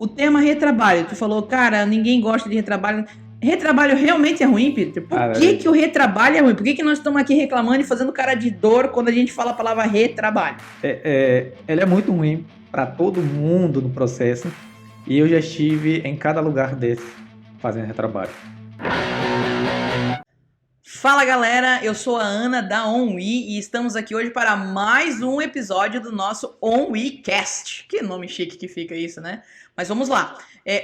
O tema retrabalho, tu falou, cara, ninguém gosta de retrabalho. Retrabalho realmente é ruim, Peter? Por Cara, que, que o retrabalho é ruim? Por que, que nós estamos aqui reclamando e fazendo cara de dor quando a gente fala a palavra retrabalho? ele é muito ruim para todo mundo no processo e eu já estive em cada lugar desse fazendo retrabalho. Fala galera, eu sou a Ana da OnWe e estamos aqui hoje para mais um episódio do nosso OnWeCast. Que nome chique que fica isso, né? Mas vamos lá.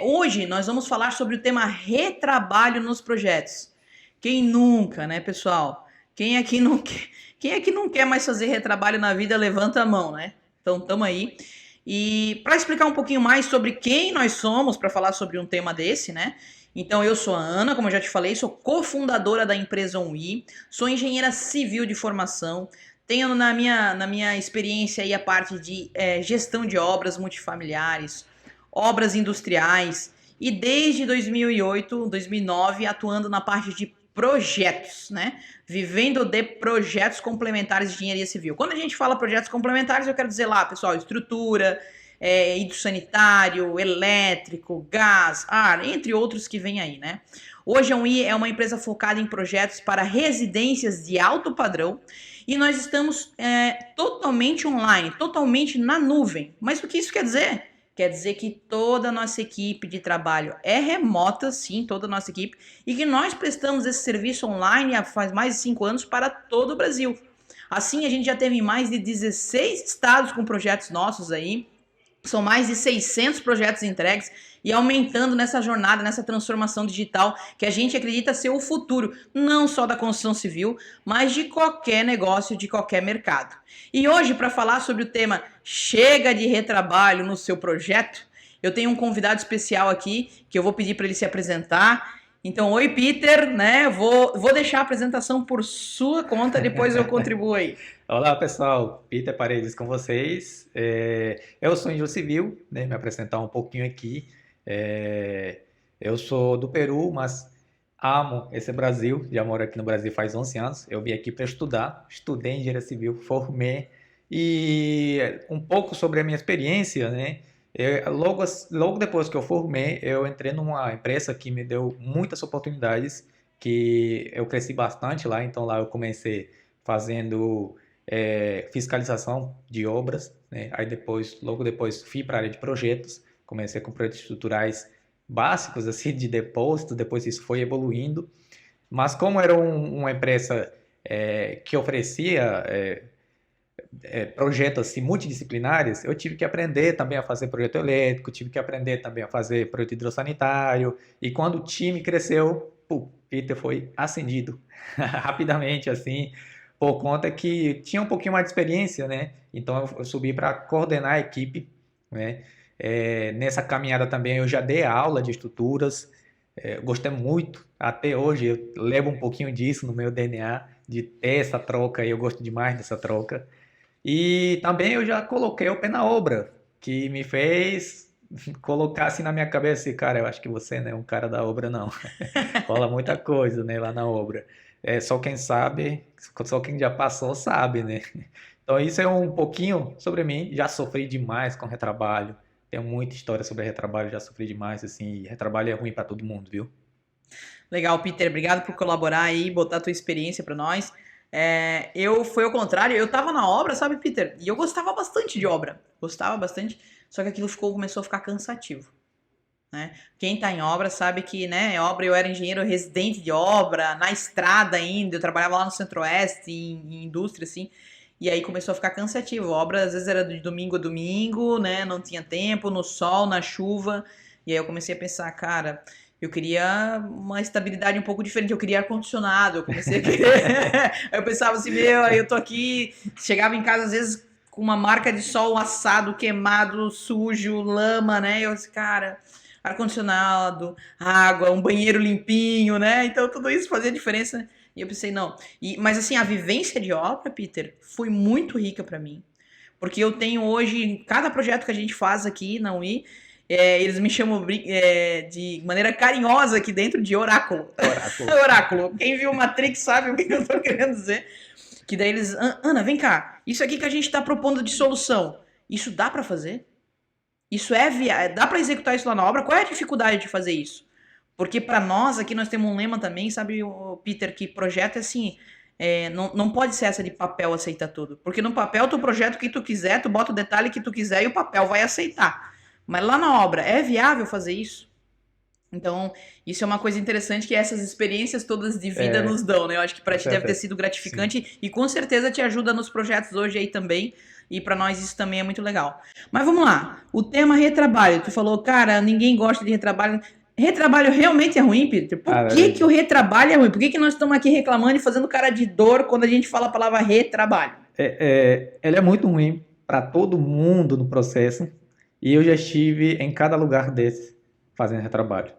Hoje nós vamos falar sobre o tema retrabalho nos projetos. Quem nunca, né, pessoal? Quem é que não quer mais fazer retrabalho na vida, levanta a mão, né? Então, tamo aí. E para explicar um pouquinho mais sobre quem nós somos, para falar sobre um tema desse, né? Então, eu sou a Ana, como eu já te falei, sou cofundadora da empresa OnWe, sou engenheira civil de formação, tenho na minha experiência aí a parte de gestão de obras multifamiliares, obras industriais, e desde 2008, 2009, atuando na parte de projetos, né? Vivendo de projetos complementares de engenharia civil. Quando a gente fala projetos complementares, eu quero dizer lá, pessoal, estrutura, hidrossanitário, elétrico, gás, ar, entre outros que vem aí, né? Hoje a UI é uma empresa focada em projetos para residências de alto padrão e nós estamos totalmente online, totalmente na nuvem. Mas o que isso quer dizer? Quer dizer que toda a nossa equipe de trabalho é remota, sim, toda a nossa equipe, e que nós prestamos esse serviço online há faz mais de 5 anos para todo o Brasil. Assim, a gente já teve mais de 16 estados com projetos nossos aí, são mais de 600 projetos entregues e aumentando nessa jornada, nessa transformação digital que a gente acredita ser o futuro, não só da construção civil, mas de qualquer negócio, de qualquer mercado. E hoje, para falar sobre o tema Chega de retrabalho no seu projeto, eu tenho um convidado especial aqui que eu vou pedir para ele se apresentar. Então, oi Peter, né? Vou deixar a apresentação por sua conta, depois eu contribuo aí. Olá pessoal, Peter Paredes com vocês. Eu sou engenheiro civil, né, me apresentar um pouquinho aqui. É, eu sou do Peru, mas amo esse Brasil, já moro aqui no Brasil faz 11 anos. Eu vim aqui para estudar, estudei engenharia civil, formei e um pouco sobre a minha experiência, né? Logo depois que eu formei, eu entrei numa empresa que me deu muitas oportunidades, que eu cresci bastante lá, então lá eu comecei fazendo fiscalização de obras, né? Aí depois, logo depois, fui para a área de projetos, comecei com projetos estruturais básicos, assim, de depósito, depois isso foi evoluindo, mas como era uma empresa que oferecia projetos assim, multidisciplinares, eu tive que aprender também a fazer projeto elétrico, tive que aprender também a fazer projeto hidrossanitário, e quando o time cresceu, o Peter foi ascendido rapidamente, assim, por conta que tinha um pouquinho mais de experiência, né? Então eu subi para coordenar a equipe, né? Nessa caminhada também eu já dei aula de estruturas, gostei muito, até hoje eu levo um pouquinho disso no meu DNA, de ter essa troca, e eu gosto demais dessa troca. E também eu já coloquei o pé na obra, que me fez colocar assim na minha cabeça, e, cara, eu acho que você não é um cara da obra, não. Rola muita coisa, né, lá na obra. Só quem sabe, só quem já passou sabe, né? Então isso é um pouquinho sobre mim. Já sofri demais com retrabalho. Tenho muita história sobre retrabalho, já sofri demais, assim, e retrabalho é ruim para todo mundo, viu? Legal, Peter, obrigado por colaborar aí, botar a tua experiência para nós. Eu foi ao contrário, eu tava na obra, sabe, Peter? E eu gostava bastante de obra, gostava bastante, só que aquilo começou a ficar cansativo, né? Quem tá em obra sabe que, né, obra, eu era engenheiro residente de obra, na estrada ainda, eu trabalhava lá no Centro-Oeste, em indústria, assim, e aí começou a ficar cansativo. A obra às vezes era de domingo a domingo, né, não tinha tempo, no sol, na chuva, e aí eu comecei a pensar, cara, eu queria uma estabilidade um pouco diferente, eu queria ar-condicionado, eu comecei a querer. Aí eu pensava assim, meu, aí eu tô aqui, chegava em casa às vezes com uma marca de sol assado, queimado, sujo, lama, né? Eu disse, cara, ar-condicionado, água, um banheiro limpinho, né? Então tudo isso fazia diferença. E eu pensei, não. Mas assim, a vivência de obra, Peter, foi muito rica para mim. Porque eu tenho hoje, cada projeto que a gente faz aqui na UI, eles me chamam de maneira carinhosa aqui dentro de oráculo. Oráculo. Oráculo. Quem viu Matrix sabe o que eu tô querendo dizer. Que daí eles, Ana, vem cá, isso aqui que a gente tá propondo de solução, isso dá para fazer? Dá para executar isso lá na obra? Qual é a dificuldade de fazer isso? Porque para nós aqui nós temos um lema também, sabe, Peter, que projeto é assim, não pode ser essa de papel aceita tudo. Porque no papel tu projeta o que tu quiser, tu bota o detalhe que tu quiser e o papel vai aceitar. Mas lá na obra, é viável fazer isso? Então, isso é uma coisa interessante que essas experiências todas de vida nos dão, né? Eu acho que para ti deve ter sido gratificante. Sim. E com certeza te ajuda nos projetos hoje aí também. E para nós isso também é muito legal. Mas vamos lá, o tema retrabalho. Tu falou, cara, ninguém gosta de retrabalho. Retrabalho realmente é ruim, Peter? Por que o retrabalho é ruim? Por que nós estamos aqui reclamando e fazendo cara de dor quando a gente fala a palavra retrabalho? Ele é muito ruim para todo mundo no processo. E eu já estive em cada lugar desse fazendo retrabalho.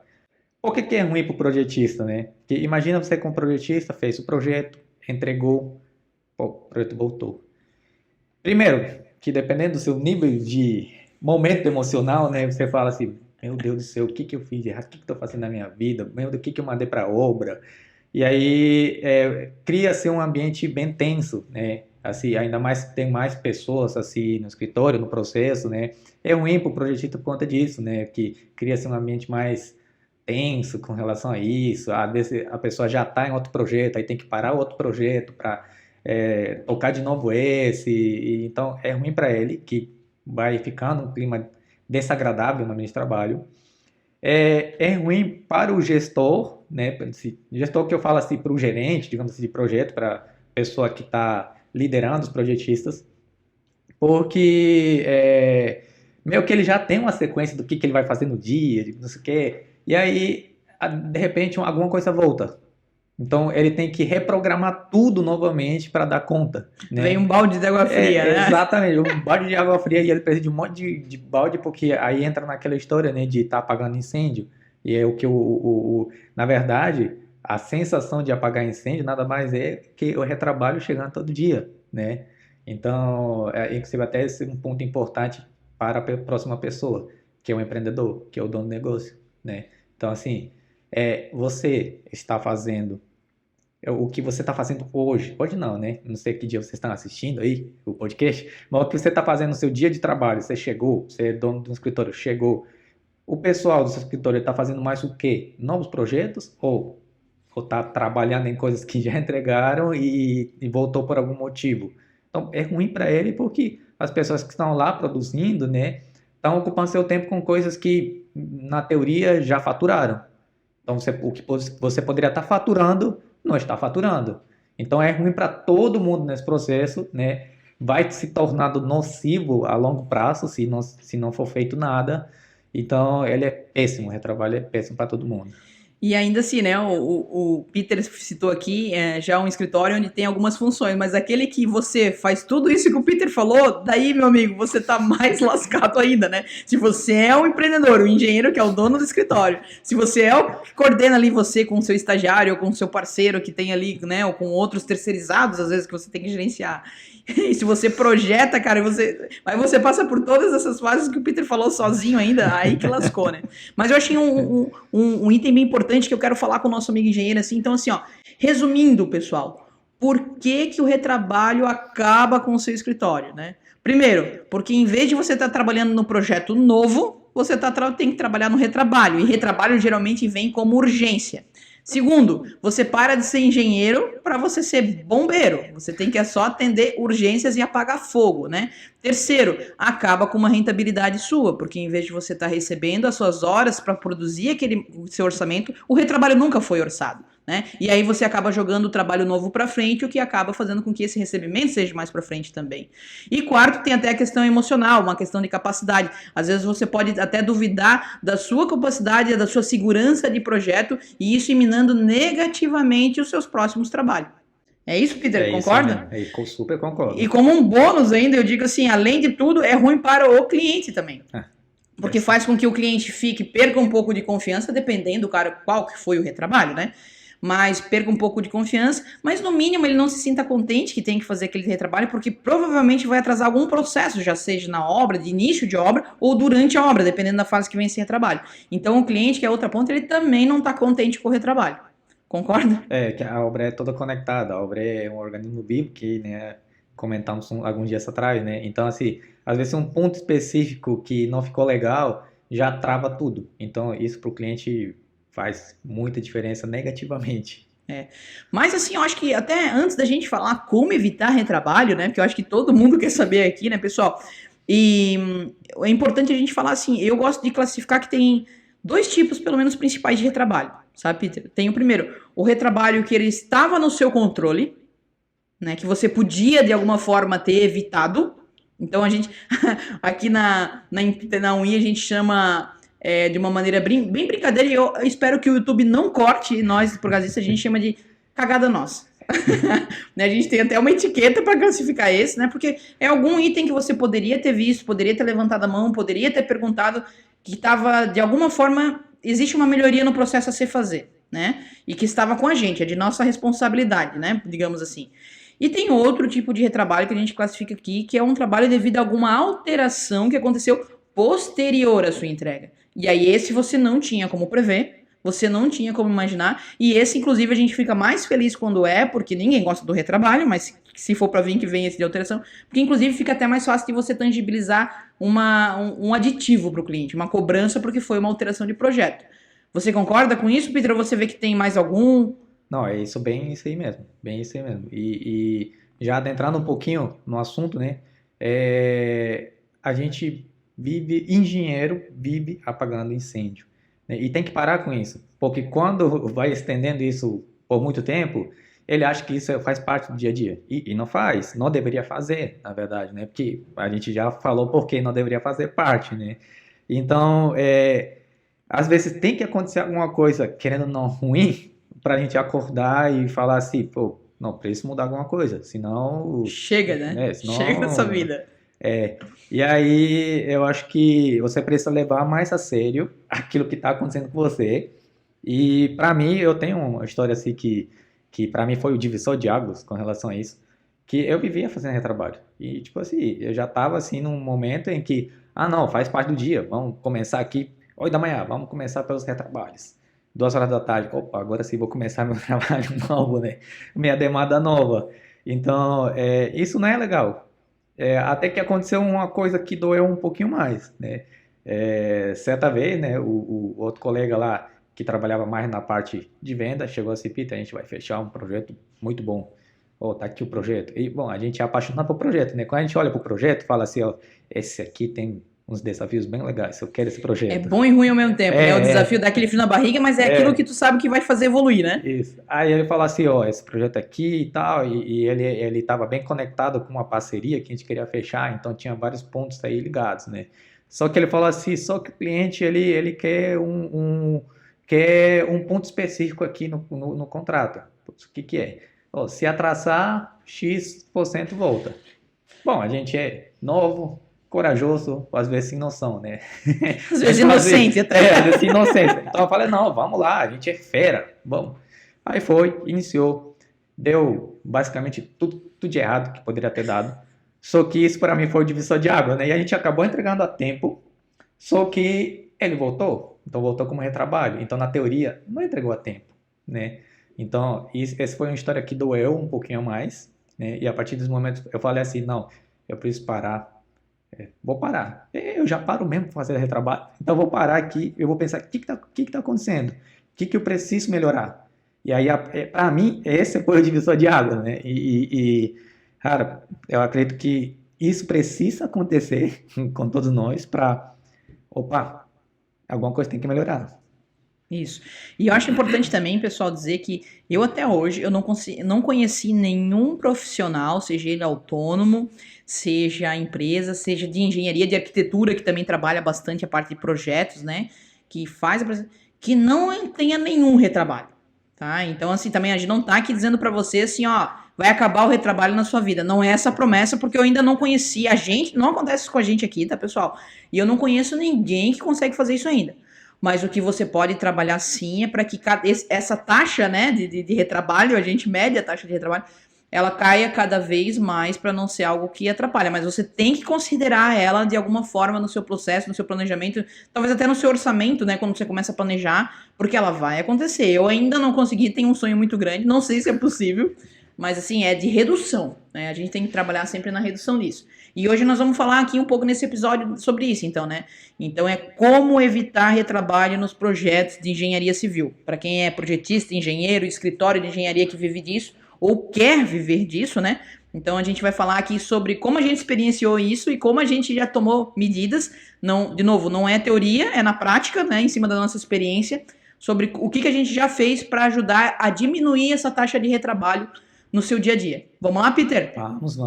Por que é ruim para o projetista, né? Porque imagina você como projetista, fez o projeto, entregou, o projeto voltou. Primeiro, que dependendo do seu nível de momento emocional, né? Você fala assim, meu Deus do céu, o que eu fiz de errado? O que eu estou fazendo na minha vida? Meu Deus, o que eu mandei para a obra? E aí cria-se um ambiente bem tenso, né? Assim, ainda mais tem mais pessoas assim no escritório, no processo, né? É ruim para o projetista por conta disso, né? Que cria-se um ambiente mais tenso com relação a isso. Às vezes a pessoa já está em outro projeto, aí tem que parar o outro projeto para tocar de novo esse. Então é ruim para ele, que vai ficando um clima desagradável no ambiente de trabalho. É ruim para o gestor, né? Gestor que eu falo assim para o gerente, digamos assim, de projeto, para a pessoa que está liderando os projetistas, porque meio que ele já tem uma sequência do que ele vai fazer no dia, não sei o quê, e aí, de repente, alguma coisa volta. Então, ele tem que reprogramar tudo novamente para dar conta, né? Vem um balde de água fria, né? Exatamente, um balde de água fria, e ele precisa de um monte de balde, porque aí entra naquela história, né, de estar apagando incêndio. E é o que na verdade, a sensação de apagar incêndio nada mais é que o retrabalho chegando todo dia, né? Então, inclusive até esse é um ponto importante para a próxima pessoa, que é o empreendedor, que é o dono do negócio, né? Então, assim, você está fazendo o que você está fazendo hoje não, né? Não sei que dia vocês estão assistindo aí, o podcast, mas o que você está fazendo no seu dia de trabalho, você chegou, você é dono de um escritório, chegou, o pessoal do seu escritório está fazendo mais o quê? Novos projetos ou está trabalhando em coisas que já entregaram e voltou por algum motivo? Então, é ruim para ele porque as pessoas que estão lá produzindo, né, estão ocupando seu tempo com coisas que, na teoria, já faturaram. Então, o que você poderia estar faturando, não está faturando. Então, é ruim para todo mundo nesse processo, né? Vai se tornando nocivo a longo prazo se não for feito nada. Então, ele é péssimo, o retrabalho é péssimo para todo mundo. E ainda assim, né, o Peter citou aqui já um escritório onde tem algumas funções, mas aquele que você faz tudo isso que o Peter falou, daí, meu amigo, você tá mais lascado ainda, né? Se você é um empreendedor, o engenheiro que é o dono do escritório, se você é o que coordena ali você com o seu estagiário ou com o seu parceiro que tem ali, né, ou com outros terceirizados, às vezes, que você tem que gerenciar. E se você projeta, cara, aí você passa por todas essas fases que o Peter falou sozinho ainda, aí que lascou, né? Mas eu achei um item bem importante que eu quero falar com o nosso amigo engenheiro, assim. Então, assim, ó, resumindo, pessoal, por que o retrabalho acaba com o seu escritório, né? Primeiro, porque em vez de você estar trabalhando no projeto novo, você tem que trabalhar no retrabalho, e retrabalho geralmente vem como urgência. Segundo, você para de ser engenheiro para você ser bombeiro. Você tem que só atender urgências e apagar fogo, né? Terceiro, acaba com uma rentabilidade sua, porque em vez de você estar recebendo as suas horas para produzir aquele seu orçamento, o retrabalho nunca foi orçado, né? E aí você acaba jogando o trabalho novo para frente, o que acaba fazendo com que esse recebimento seja mais para frente também. E quarto, tem até a questão emocional, uma questão de capacidade. Às vezes você pode até duvidar da sua capacidade, da sua segurança de projeto, e isso minando negativamente os seus próximos trabalhos. É isso, Peter? Concorda? Eu super concordo. E como um bônus ainda, eu digo assim, além de tudo, é ruim para o cliente também. Porque faz com que o cliente perca um pouco de confiança, dependendo, cara, qual que foi o retrabalho, né? Mas perca um pouco de confiança, mas no mínimo ele não se sinta contente que tem que fazer aquele retrabalho, porque provavelmente vai atrasar algum processo, já seja na obra, de início de obra, ou durante a obra, dependendo da fase que vem esse retrabalho. Então o cliente, que é outra ponta, ele também não está contente com o retrabalho. Concorda? Que a obra é toda conectada, a obra é um organismo vivo que, né, comentamos alguns dias atrás, né? Então, assim, às vezes um ponto específico que não ficou legal já trava tudo. Então, isso para o cliente faz muita diferença negativamente. Mas assim, eu acho que até antes da gente falar como evitar retrabalho, né? Porque eu acho que todo mundo quer saber aqui, né, pessoal? E é importante a gente falar assim, eu gosto de classificar que tem dois tipos, pelo menos, principais de retrabalho, sabe, Peter? Tem o primeiro, o retrabalho que ele estava no seu controle, né? Que você podia, de alguma forma, ter evitado. Então a gente, aqui na UI a gente chama de uma maneira bem brincadeira, e eu espero que o YouTube não corte nós, por causa disso a gente chama de cagada nossa. Né, a gente tem até uma etiqueta para classificar esse, né? Porque é algum item que você poderia ter visto, poderia ter levantado a mão, poderia ter perguntado, que estava, de alguma forma, existe uma melhoria no processo a se fazer, né? E que estava com a gente, é de nossa responsabilidade, né? Digamos assim. E tem outro tipo de retrabalho que a gente classifica aqui, que é um trabalho devido a alguma alteração que aconteceu posterior à sua entrega. E aí esse você não tinha como prever, você não tinha como imaginar, e esse inclusive a gente fica mais feliz quando porque ninguém gosta do retrabalho, mas se for para vir que vem esse de alteração, porque inclusive fica até mais fácil de você tangibilizar um aditivo para o cliente, uma cobrança porque foi uma alteração de projeto. Você concorda com isso, Peter, ou você vê que tem mais algum? Não, é isso, bem isso aí mesmo, bem isso aí mesmo. E já adentrando um pouquinho no assunto, né? A gente engenheiro vive apagando incêndio, né? E tem que parar com isso, porque quando vai estendendo isso por muito tempo, ele acha que isso faz parte do dia a dia. E não faz, não deveria fazer, na verdade, né? Porque a gente já falou por que não deveria fazer parte, né? Então, às vezes tem que acontecer alguma coisa, querendo ou não, ruim, para a gente acordar e falar assim, pô, não, preciso mudar alguma coisa, senão... Chega, né? Senão, chega dessa vida. E aí eu acho que você precisa levar mais a sério aquilo que está acontecendo com você. E para mim, eu tenho uma história assim que para mim foi o divisor de águas com relação a isso, que eu vivia fazendo retrabalho. E tipo assim, eu já estava assim num momento em que, não, faz parte do dia, vamos começar aqui 8 da manhã, vamos começar pelos retrabalhos. 2 horas da tarde, opa, agora sim vou começar meu trabalho novo, né? Minha demanda nova. Então, isso não é legal. Até que aconteceu uma coisa que doeu um pouquinho mais, né? Certa vez, né, o outro colega lá, que trabalhava mais na parte de venda, chegou assim, Peter, a gente vai fechar um projeto muito bom. Tá aqui o projeto. E, bom, a gente é apaixonado por projeto, né? Quando a gente olha pro projeto, fala assim, esse aqui tem uns desafios bem legais, eu quero esse projeto. É bom e ruim ao mesmo tempo, né? O desafio dá aquele frio na barriga, mas é aquilo que tu sabe que vai te fazer evoluir, né? Isso. Aí ele fala assim, esse projeto aqui e tal, e ele estava bem conectado com uma parceria que a gente queria fechar, então tinha vários pontos aí ligados, né? Só que ele falou assim, só que o cliente, ele quer quer um ponto específico aqui no contrato. O que é? Se atrasar, X% volta. Bom, a gente é novo, corajoso, às vezes sem noção, né? Às vezes inocente até. Às vezes inocente. Então eu falei, não, vamos lá, a gente é fera, vamos. Aí foi, iniciou, deu basicamente tudo de errado que poderia ter dado. Só que isso para mim foi o divisor de água, né? E a gente acabou entregando a tempo, só que ele voltou, então voltou como retrabalho. Então na teoria não entregou a tempo, né? Então essa foi uma história que doeu um pouquinho mais, né? E a partir desse momento eu falei assim, não, eu preciso parar. Vou parar. Eu já paro mesmo para fazer retrabalho. Então vou parar aqui, eu vou pensar, o que tá acontecendo? O que eu preciso melhorar? E aí, para mim, esse foi o divisor de água, né? Cara, eu acredito que isso precisa acontecer com todos nós para, alguma coisa tem que melhorar. Isso. E eu acho importante também, pessoal, dizer que eu até hoje eu não conheci nenhum profissional, seja ele autônomo, seja empresa, seja de engenharia, de arquitetura, que também trabalha bastante a parte de projetos, né? Que não tenha nenhum retrabalho, tá? Então, assim, também a gente não tá aqui dizendo pra você assim, vai acabar o retrabalho na sua vida. Não é essa a promessa, porque eu ainda não conheci a gente, não acontece isso com a gente aqui, tá, pessoal? E eu não conheço ninguém que consegue fazer isso ainda. Mas o que você pode trabalhar sim é para que essa taxa, né, de retrabalho, a gente mede a taxa de retrabalho, ela caia cada vez mais para não ser algo que atrapalha. Mas você tem que considerar ela de alguma forma no seu processo, no seu planejamento, talvez até no seu orçamento, né, quando você começa a planejar, porque ela vai acontecer. Eu ainda não consegui, tenho um sonho muito grande, não sei se é possível, mas assim, é de redução, né? A gente tem que trabalhar sempre na redução disso. E hoje nós vamos falar aqui um pouco nesse episódio sobre isso, então, né? Então é como evitar retrabalho nos projetos de engenharia civil. Para quem é projetista, engenheiro, escritório de engenharia que vive disso, ou quer viver disso, né? Então a gente vai falar aqui sobre como a gente experienciou isso e como a gente já tomou medidas. Não, de novo, não é teoria, é na prática, né? Em cima da nossa experiência, sobre o que a gente já fez para ajudar a diminuir essa taxa de retrabalho no seu dia a dia. Vamos lá, Peter? Vamos.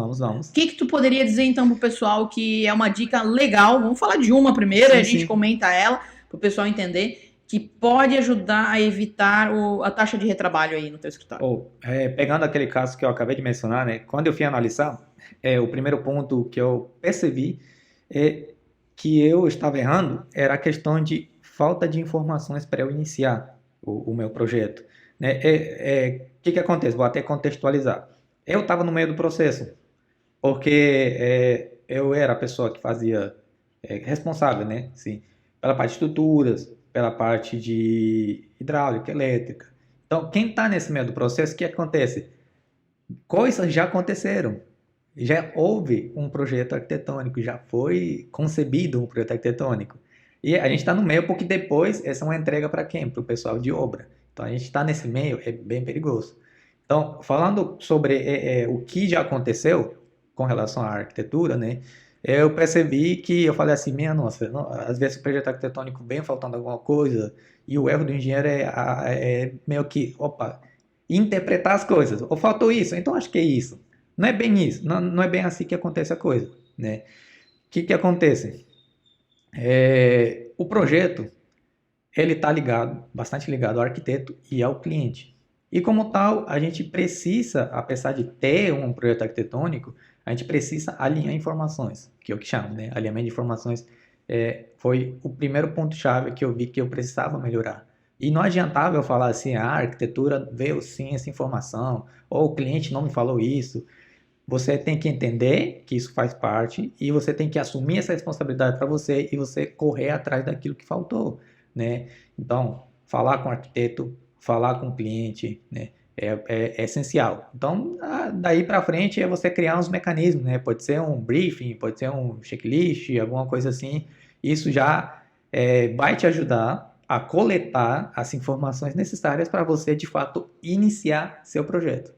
O que tu poderia dizer então pro pessoal que é uma dica legal? Vamos falar de uma primeiro, a gente comenta ela, pro pessoal entender, que pode ajudar a evitar a taxa de retrabalho aí no teu escritório. Pegando aquele caso que eu acabei de mencionar, né? Quando eu fui analisar, o primeiro ponto que eu percebi é que eu estava errando era a questão de falta de informações para eu iniciar o meu projeto, né? Que acontece? Vou até contextualizar. Eu estava no meio do processo, porque eu era a pessoa que fazia, responsável, né? Sim, pela parte de estruturas, pela parte de hidráulica, elétrica. Então, quem está nesse meio do processo, o que acontece? Coisas já aconteceram. Já houve um projeto arquitetônico, já foi concebido um projeto arquitetônico. E a gente está no meio porque depois essa é uma entrega para quem? Para o pessoal de obra. Então, a gente está nesse meio, é bem perigoso. Então, falando sobre o que já aconteceu com relação à arquitetura, né? Eu percebi que eu falei assim, minha nossa, não, às vezes o projeto arquitetônico vem faltando alguma coisa e o erro do engenheiro é meio que, interpretar as coisas. Ou faltou isso, então acho que é isso. Não é bem isso, não é bem assim que acontece a coisa, né? O que acontece? O projeto, ele está bastante ligado ao arquiteto e ao cliente. E como tal, a gente precisa, apesar de ter um projeto arquitetônico, a gente precisa alinhar informações, que é o que chamo, né? Alinhamento de informações foi o primeiro ponto-chave que eu vi que eu precisava melhorar. E não adiantava eu falar assim, a arquitetura veio sim essa informação, ou o cliente não me falou isso. Você tem que entender que isso faz parte e você tem que assumir essa responsabilidade para você e você correr atrás daquilo que faltou, né? Então, falar com o arquiteto, falar com o cliente, né? É essencial. Então, daí para frente é você criar uns mecanismos, né? Pode ser um briefing, pode ser um checklist, alguma coisa assim. Isso já vai te ajudar a coletar as informações necessárias para você, de fato, iniciar seu projeto.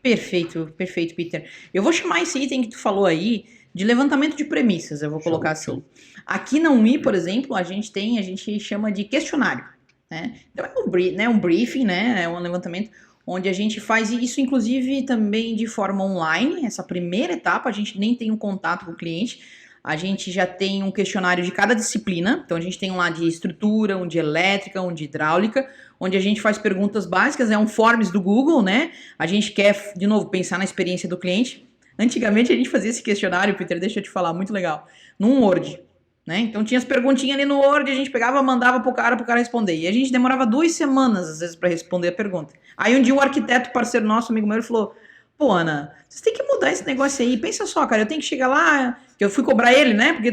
Perfeito, Peter. Eu vou chamar esse item que tu falou aí de levantamento de premissas, eu vou colocar assim. Show. Aqui na UI, por exemplo, a gente chama de questionário, né? Então é um briefing, né? É um levantamento onde a gente faz isso, inclusive, também de forma online. Essa primeira etapa, a gente nem tem um contato com o cliente. A gente já tem um questionário de cada disciplina. Então, a gente tem um lá de estrutura, um de elétrica, um de hidráulica, onde a gente faz perguntas básicas. É um forms do Google, né? A gente quer, de novo, pensar na experiência do cliente. Antigamente, a gente fazia esse questionário, Peter, deixa eu te falar, muito legal, num Word, né? Então, tinha as perguntinhas ali no Word, a gente pegava, mandava pro cara responder. E a gente demorava 2 semanas, às vezes, para responder a pergunta. Aí, um dia, um arquiteto, parceiro nosso, amigo meu, ele falou: pô, Ana, vocês têm que mudar esse negócio aí. Pensa só, cara, eu tenho que chegar lá, que eu fui cobrar ele, né? Porque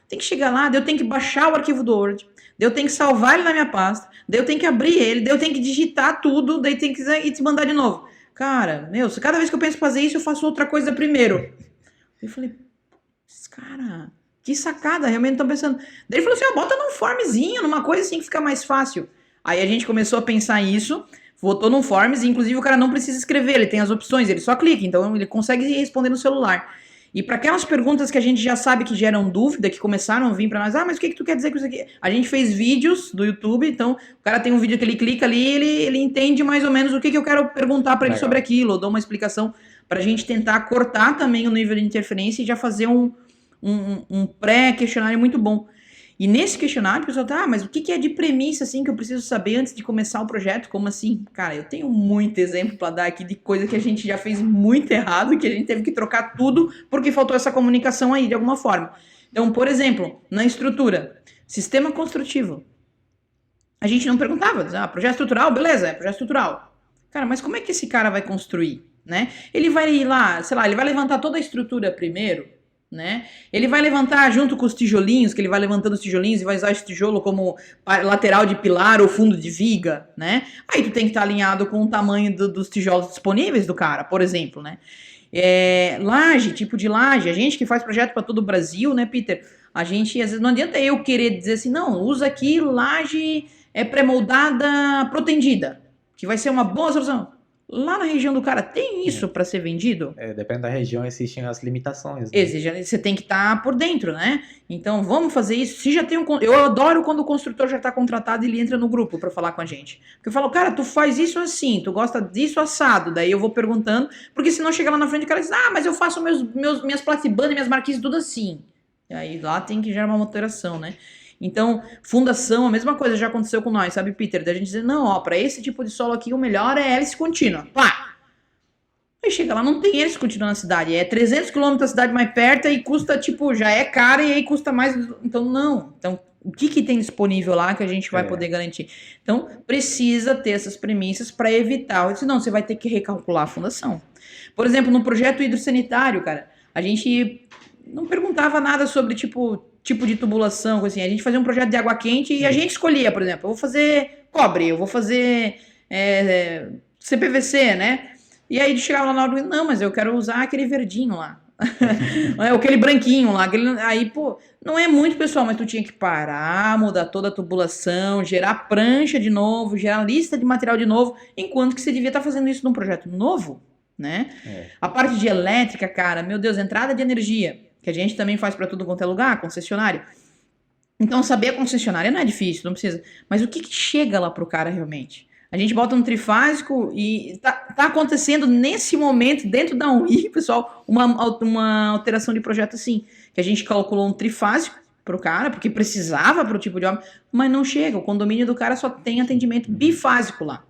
tem que chegar lá, daí eu tenho que baixar o arquivo do Word, daí eu tenho que salvar ele na minha pasta, daí eu tenho que abrir ele, daí eu tenho que digitar tudo, daí tem que ir te mandar de novo. Cara, cada vez que eu penso em fazer isso, eu faço outra coisa primeiro. Eu falei, cara, que sacada, realmente não tô pensando. Daí ele falou assim, bota num formzinho, numa coisa assim que fica mais fácil. Aí a gente começou a pensar isso, botou num forms, e inclusive o cara não precisa escrever, ele tem as opções, ele só clica, então ele consegue responder no celular. E para aquelas perguntas que a gente já sabe que geram dúvida, que começaram a vir para nós, mas o que tu quer dizer com isso aqui? A gente fez vídeos do YouTube, então o cara tem um vídeo que ele clica ali, ele entende mais ou menos o que eu quero perguntar para ele sobre aquilo, eu dou uma explicação para a gente tentar cortar também o nível de interferência e já fazer um pré-questionário muito bom. E nesse questionário, o pessoal mas o que é de premissa, assim, que eu preciso saber antes de começar o projeto? Como assim? Cara, eu tenho muito exemplo para dar aqui de coisa que a gente já fez muito errado, que a gente teve que trocar tudo porque faltou essa comunicação aí, de alguma forma. Então, por exemplo, na estrutura, sistema construtivo. A gente não perguntava, projeto estrutural? Beleza, é projeto estrutural. Cara, mas como é que esse cara vai construir, né? Ele vai ir lá, sei lá, ele vai levantar toda a estrutura primeiro, né? Ele vai levantar junto com os tijolinhos, que ele vai levantando os tijolinhos e vai usar esse tijolo como lateral de pilar ou fundo de viga, né? Aí tu tem que estar alinhado com o tamanho dos tijolos disponíveis do cara, por exemplo, né? Laje, tipo de laje, a gente que faz projeto para todo o Brasil, né, Peter? A gente, às vezes, não adianta eu querer dizer assim, não, usa aqui laje pré-moldada protendida, que vai ser uma boa solução. Lá na região do cara, tem isso para ser vendido? Depende da região, existem as limitações. Né? Você tem que estar por dentro, né? Então, vamos fazer isso. Se já tem eu adoro quando o construtor já está contratado e ele entra no grupo para falar com a gente. Porque eu falo, cara, tu faz isso assim, tu gosta disso assado. Daí eu vou perguntando, porque senão chega lá na frente o cara diz, mas eu faço minhas platibandas, minhas marquises, tudo assim. E aí lá tem que gerar uma alteração, né? Então, fundação, a mesma coisa já aconteceu com nós, sabe, Peter? Da gente dizer, não, ó, pra esse tipo de solo aqui, o melhor é hélice contínua. Pá! Aí chega lá, não tem hélice contínua na cidade. É 300 km da cidade mais perto e custa, tipo, já é caro e aí custa mais. Então, não. Então, o que tem disponível lá que a gente vai poder garantir? Então, precisa ter essas premissas para evitar. Senão, você vai ter que recalcular a fundação. Por exemplo, no projeto hidrossanitário, cara, a gente não perguntava nada sobre, tipo de tubulação, assim. A gente fazia um projeto de água quente e a gente escolhia, por exemplo, eu vou fazer cobre, eu vou fazer CPVC, né? E aí chegava lá na hora, não, mas eu quero usar aquele verdinho lá. Aquele branquinho lá. Aí, pô, não é muito, pessoal, mas tu tinha que parar, mudar toda a tubulação, gerar prancha de novo, gerar lista de material de novo, enquanto que você devia estar fazendo isso num projeto novo, né? A parte de elétrica, cara, meu Deus, entrada de energia, que a gente também faz para tudo quanto é lugar, concessionário. Então, saber a concessionária não é difícil, não precisa. Mas o que chega lá pro cara realmente? A gente bota um trifásico e tá acontecendo nesse momento, dentro da UI, pessoal, uma alteração de projeto assim, que a gente calculou um trifásico pro cara, porque precisava pro tipo de obra, mas não chega, o condomínio do cara só tem atendimento bifásico lá.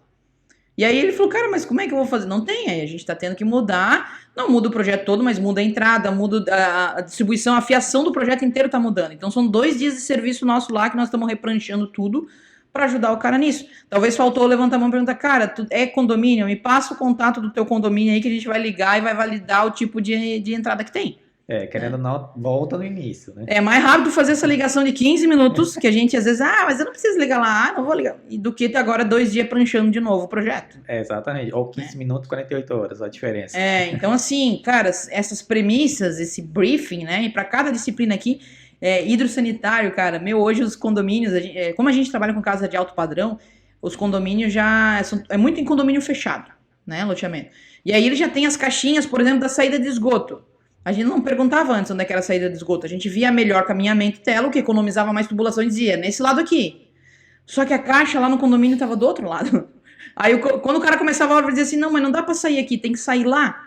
E aí ele falou, cara, mas como é que eu vou fazer? Não tem, aí a gente tá tendo que mudar, não muda o projeto todo, mas muda a entrada, muda a distribuição, a fiação do projeto inteiro tá mudando. Então são 2 dias de serviço nosso lá, que nós estamos repranchando tudo para ajudar o cara nisso. Talvez faltou levantar a mão e perguntar, cara, tu é condomínio? Me passa o contato do teu condomínio aí que a gente vai ligar e vai validar o tipo de entrada que tem. Querendo ou não, volta no início, né? É mais rápido fazer essa ligação de 15 minutos, que a gente às vezes, mas eu não preciso ligar lá, não vou ligar. Do que ter agora 2 dias pranchando de novo o projeto. Exatamente. Ou 15 minutos, 48 horas, a diferença. Então assim, cara, essas premissas, esse briefing, né? E para cada disciplina aqui, hidrossanitário, cara, hoje os condomínios, como a gente trabalha com casa de alto padrão, os condomínios é muito em condomínio fechado, né, loteamento. E aí ele já tem as caixinhas, por exemplo, da saída de esgoto. A gente não perguntava antes onde é que era a saída de esgoto, a gente via melhor caminhamento tela, o que economizava mais tubulação e dizia, nesse lado aqui. Só que a caixa lá no condomínio tava do outro lado. Aí quando o cara começava a dizer assim, não, mas não dá pra sair aqui, tem que sair lá.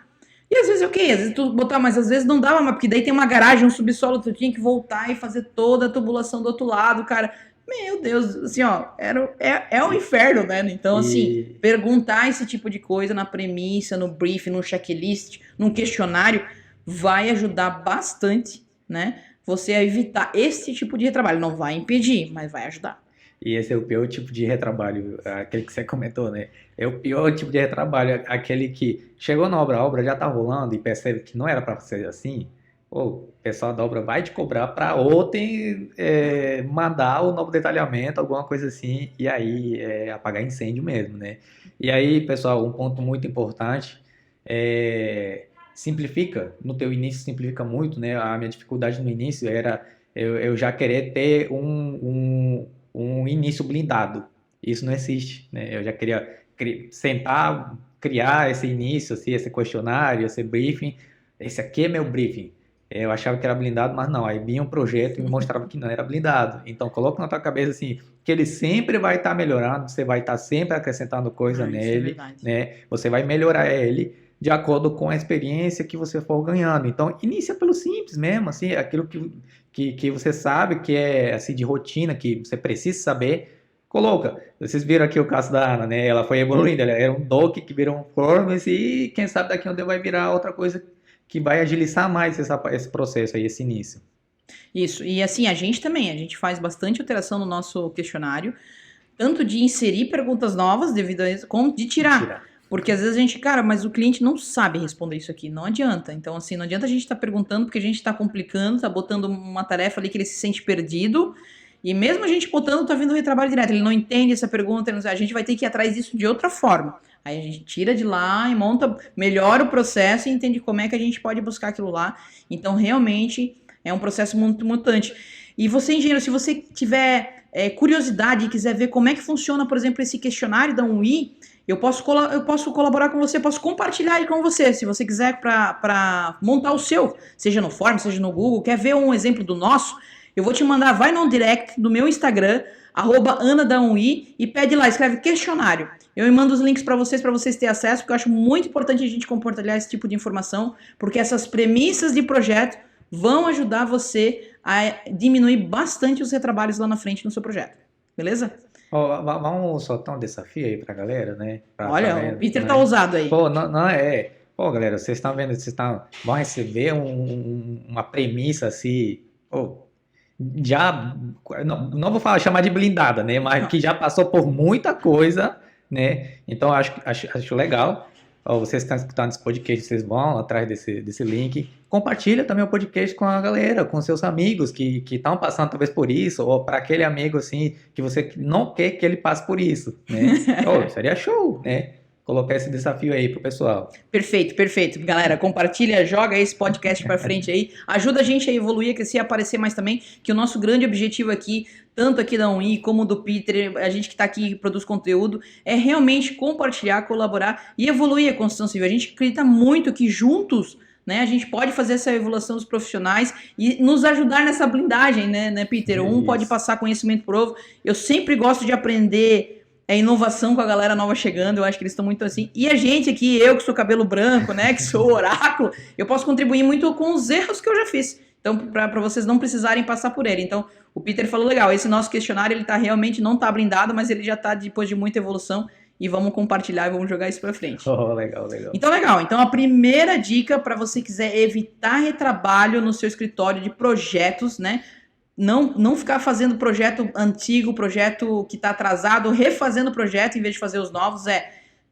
E às vezes o quê? Às vezes tu botar, mas às vezes não dava, mas porque daí tem uma garagem, um subsolo, tu tinha que voltar e fazer toda a tubulação do outro lado, cara. Meu Deus, assim, ó, é um inferno, né? Então, assim, perguntar esse tipo de coisa na premissa, no briefing, no checklist, num questionário, vai ajudar bastante, né? Você a evitar esse tipo de retrabalho. Não vai impedir, mas vai ajudar. E esse é o pior tipo de retrabalho, aquele que você comentou, né? É o pior tipo de retrabalho, aquele que chegou na obra, a obra já tá rolando e percebe que não era para ser assim. O pessoal da obra vai te cobrar para ontem mandar o novo detalhamento, alguma coisa assim, e aí apagar incêndio mesmo, né? E aí, pessoal, um ponto muito importante simplifica, no teu início simplifica muito, né? A minha dificuldade no início era eu já querer ter um início blindado. Isso não existe, né? Eu já queria sentar, criar esse início, assim, esse questionário, esse briefing. Esse aqui é meu briefing. Eu achava que era blindado, mas não. Aí vinha um projeto e me mostrava que não era blindado. Então, coloca na tua cabeça assim, que ele sempre vai estar melhorando, você vai estar sempre acrescentando coisa nele, né? Você vai melhorar ele de acordo com a experiência que você for ganhando. Então, inicia pelo simples mesmo, assim, aquilo que você sabe, que é assim, de rotina, que você precisa saber, coloca. Vocês viram aqui o caso da Ana, né? Ela foi evoluindo, ela era um dock que virou um formas e quem sabe daqui onde vai virar outra coisa que vai agilizar mais esse processo aí, esse início. Isso, e assim, a gente faz bastante alteração no nosso questionário, tanto de inserir perguntas novas devido a isso, como de tirar. Porque às vezes a gente, cara, mas o cliente não sabe responder isso aqui, não adianta. Então, assim, não adianta a gente estar perguntando, porque a gente está complicando, está botando uma tarefa ali que ele se sente perdido, e mesmo a gente botando, tá vindo o retrabalho direto, ele não entende essa pergunta, a gente vai ter que ir atrás disso de outra forma. Aí a gente tira de lá e monta, melhora o processo e entende como é que a gente pode buscar aquilo lá. Então, realmente, é um processo muito mutante. E você, engenheiro, se você tiver curiosidade e quiser ver como é que funciona, por exemplo, esse questionário da UI, eu posso colaborar com você, posso compartilhar aí com você, se você quiser, para montar o seu, seja no Form, seja no Google. Quer ver um exemplo do nosso? Eu vou te mandar, vai no direct do meu Instagram, @AnaDaUI, e pede lá, escreve questionário. Eu mando os links para vocês terem acesso, porque eu acho muito importante a gente compartilhar esse tipo de informação, porque essas premissas de projeto vão ajudar você a diminuir bastante os retrabalhos lá na frente no seu projeto. Beleza? Vamos soltar um desafio aí pra galera, né? Olha, o Peter tá ousado aí. Pô, não é. Pô, galera, vocês estão vendo, vão receber uma premissa assim, pô, já, não vou chamar de blindada, né? Mas que já passou por muita coisa, né? Então acho legal. Ó, vocês que estão escutando esse podcast, vocês vão atrás desse link. Compartilha também o podcast com a galera, com seus amigos que estão passando talvez por isso, ou para aquele amigo assim que você não quer que ele passe por isso, né? Oh, seria show, né? Colocar esse desafio aí pro pessoal. Perfeito, perfeito. Galera, compartilha, joga esse podcast pra frente aí. Ajuda a gente a evoluir, a crescer, a aparecer mais também, que o nosso grande objetivo aqui, tanto aqui da UI como do Peter, a gente que tá aqui e produz conteúdo, é realmente compartilhar, colaborar e evoluir a construção civil. A gente acredita muito que juntos, né, a gente pode fazer essa evolução dos profissionais e nos ajudar nessa blindagem, né, Peter? Um pode passar conhecimento pro outro. Eu sempre gosto de aprender inovação com a galera nova chegando, eu acho que eles estão muito assim. E a gente aqui, eu que sou cabelo branco, né, que sou oráculo, eu posso contribuir muito com os erros que eu já fiz. Então, para vocês não precisarem passar por ele. Então, o Peter falou legal, esse nosso questionário, ele tá realmente, não tá blindado, mas ele já tá depois de muita evolução, e vamos compartilhar e vamos jogar isso pra frente. Oh, legal. Então, legal. Então, a primeira dica para você quiser evitar retrabalho no seu escritório de projetos, né, não ficar fazendo projeto antigo, projeto que está atrasado, refazendo o projeto em vez de fazer os novos,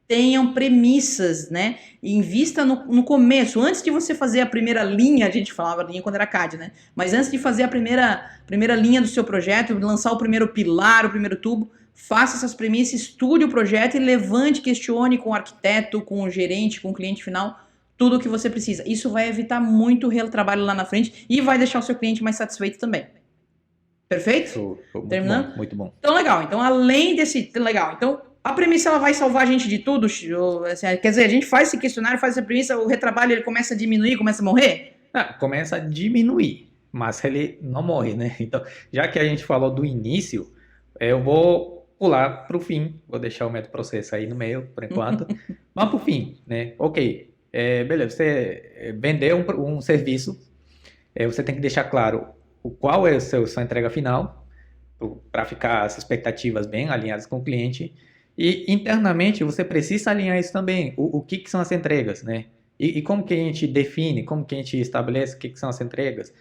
tenham premissas, né? Invista no começo, antes de você fazer a primeira linha, a gente falava linha quando era CAD, né? Mas antes de fazer a primeira linha do seu projeto, lançar o primeiro pilar, o primeiro tubo, faça essas premissas, estude o projeto e levante, questione com o arquiteto, com o gerente, com o cliente final, tudo o que você precisa. Isso vai evitar muito retrabalho lá na frente e vai deixar o seu cliente mais satisfeito também. Perfeito? Terminando? Muito bom. Então, legal. Então, além desse... Legal. Então, a premissa, ela vai salvar a gente de tudo? Quer dizer, a gente faz esse questionário, faz essa premissa, o retrabalho, ele começa a diminuir, começa a morrer? Começa a diminuir, mas ele não morre, né? Então, já que a gente falou do início, eu vou pular para o fim. Vou deixar o método processo aí no meio, por enquanto. Vamos para o fim, né? Ok. Beleza, você vendeu um serviço, você tem que deixar claro qual é a sua entrega final, para ficar as expectativas bem alinhadas com o cliente. E internamente você precisa alinhar isso também. O que são as entregas, né? E como que a gente define, como que a gente estabelece o que são as entregas?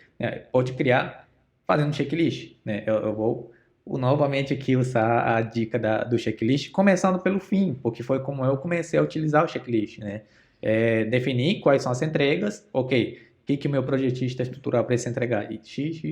Pode criar fazendo um checklist, né? Eu vou novamente aqui usar a dica do checklist, começando pelo fim, porque foi como eu comecei a utilizar o checklist, né? Definir quais são as entregas, ok. O que o meu projetista estrutural precisa entregar? X.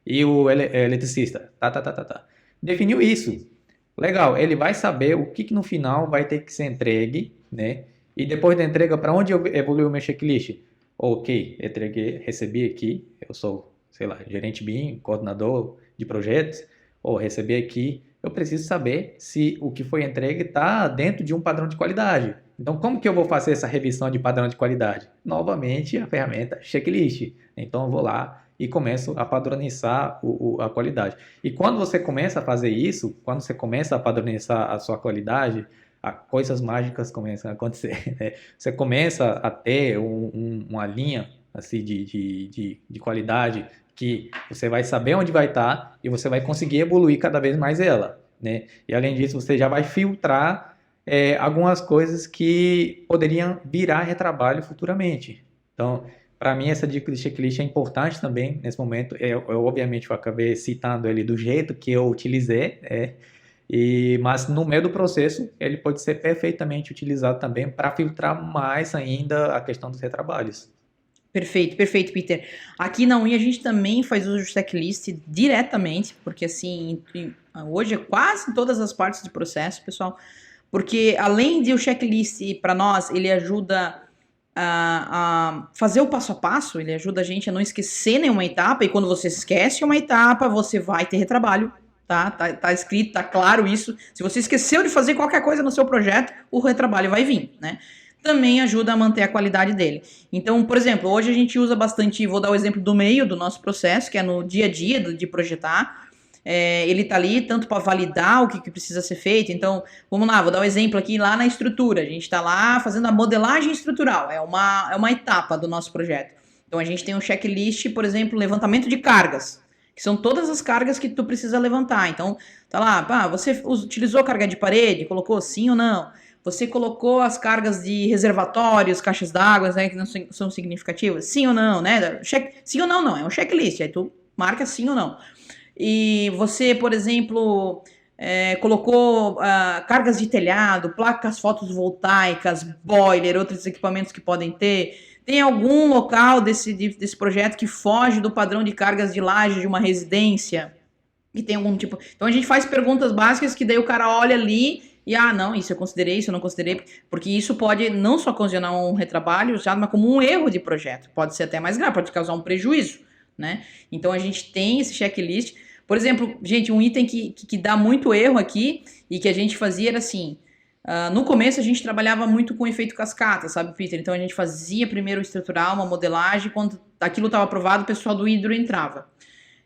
E o eletricista? Tá. Definiu isso. Legal, ele vai saber o que no final vai ter que ser entregue, né? E depois da entrega, para onde evoluiu o meu checklist? Ok, entreguei, recebi aqui, eu sou, sei lá, gerente BIM, coordenador de projetos, ou recebi aqui, eu preciso saber se o que foi entregue está dentro de um padrão de qualidade. Então, como que eu vou fazer essa revisão de padrão de qualidade? Novamente, a ferramenta checklist. Então, eu vou lá e começo a padronizar a qualidade. E quando você começa a fazer isso, quando você começa a padronizar a sua qualidade, coisas mágicas começam a acontecer, né? Você começa a ter uma linha assim, de qualidade que você vai saber onde vai estar e você vai conseguir evoluir cada vez mais ela, né? E além disso, você já vai filtrar algumas coisas que poderiam virar retrabalho futuramente. Então, para mim, essa dica de checklist é importante também nesse momento. Eu obviamente, eu acabei citando ele do jeito que eu utilizei. Mas no meio do processo, ele pode ser perfeitamente utilizado também para filtrar mais ainda a questão dos retrabalhos. Perfeito, perfeito, Peter. Aqui na UI a gente também faz uso de checklist diretamente, porque assim, hoje é quase em todas as partes do processo, pessoal, porque além de o checklist para nós, ele ajuda a fazer o passo a passo, ele ajuda a gente a não esquecer nenhuma etapa, e quando você esquece uma etapa, você vai ter retrabalho, tá? Tá escrito, tá claro isso. Se você esqueceu de fazer qualquer coisa no seu projeto, o retrabalho vai vir, né? Também ajuda a manter a qualidade dele. Então, por exemplo, hoje a gente usa bastante, vou dar o exemplo do meio do nosso processo, que é no dia a dia de projetar. Ele está ali tanto para validar o que precisa ser feito. Então, vamos lá, vou dar um exemplo aqui lá na estrutura. A gente está lá fazendo a modelagem estrutural, é uma etapa do nosso projeto. Então, a gente tem um checklist, por exemplo, levantamento de cargas, que são todas as cargas que tu precisa levantar. Então, tá lá, você utilizou carga de parede, colocou sim ou não? Você colocou as cargas de reservatórios, caixas d'água, né, que não são significativas? Sim ou não, né? Sim ou não, não. É um checklist. Aí tu marca sim ou não. E você, por exemplo, colocou cargas de telhado, placas fotovoltaicas, boiler, outros equipamentos que podem ter. Tem algum local desse projeto que foge do padrão de cargas de laje de uma residência? Que tem algum tipo. Então a gente faz perguntas básicas que daí o cara olha ali e, não, isso eu considerei, isso eu não considerei, porque isso pode não só ocasionar um retrabalho, mas como um erro de projeto. Pode ser até mais grave, pode causar um prejuízo, né? Então a gente tem esse checklist. Por exemplo, gente, um item que dá muito erro aqui e que a gente fazia era assim. No começo a gente trabalhava muito com efeito cascata, sabe, Peter? Então a gente fazia primeiro o estrutural, uma modelagem, quando aquilo estava aprovado, o pessoal do hidro entrava.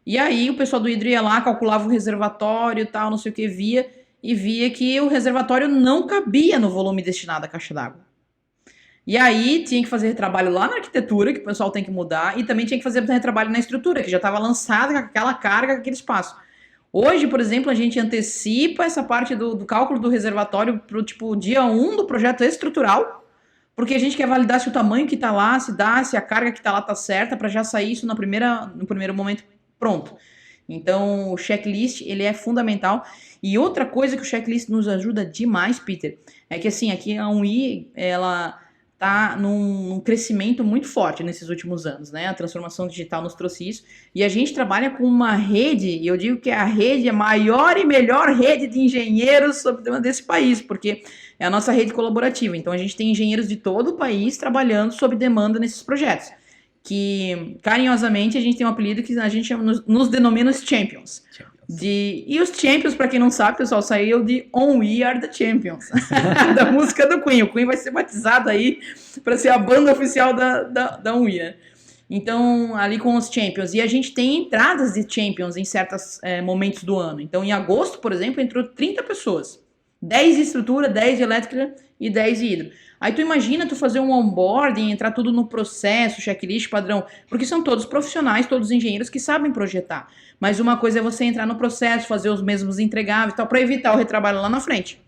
E aí o pessoal do hidro ia lá, calculava o reservatório e tal, não sei o que, via que o reservatório não cabia no volume destinado à caixa d'água. E aí tinha que fazer retrabalho lá na arquitetura, que o pessoal tem que mudar, e também tinha que fazer retrabalho na estrutura, que já estava lançada com aquela carga, com aquele espaço. Hoje, por exemplo, a gente antecipa essa parte do cálculo do reservatório para o tipo, dia 1 do projeto estrutural, porque a gente quer validar se o tamanho que está lá, se a carga que está lá está certa, para já sair isso no primeiro momento pronto. Então, o checklist, ele é fundamental. E outra coisa que o checklist nos ajuda demais, Peter, é que assim, aqui a UI, ela tá num crescimento muito forte nesses últimos anos, né? A transformação digital nos trouxe isso. E a gente trabalha com uma rede, e eu digo que a rede é a maior e melhor rede de engenheiros sobre o tema desse país, porque é a nossa rede colaborativa. Então, a gente tem engenheiros de todo o país trabalhando sob demanda nesses projetos, que carinhosamente a gente tem um apelido que a gente nos denomina os Champions. E os Champions, para quem não sabe, pessoal, saiu de On We Are the Champions, da música do Queen. O Queen vai ser batizado aí para ser a banda oficial da On We, né? Então, ali com os Champions. E a gente tem entradas de Champions em certos momentos do ano. Então, em agosto, por exemplo, entrou 30 pessoas. 10 de estrutura, 10 de elétrica e 10 de hidro. Aí tu imagina tu fazer um onboarding, entrar tudo no processo, checklist, padrão, porque são todos profissionais, todos engenheiros que sabem projetar. Mas uma coisa é você entrar no processo, fazer os mesmos entregáveis e tal, para evitar o retrabalho lá na frente.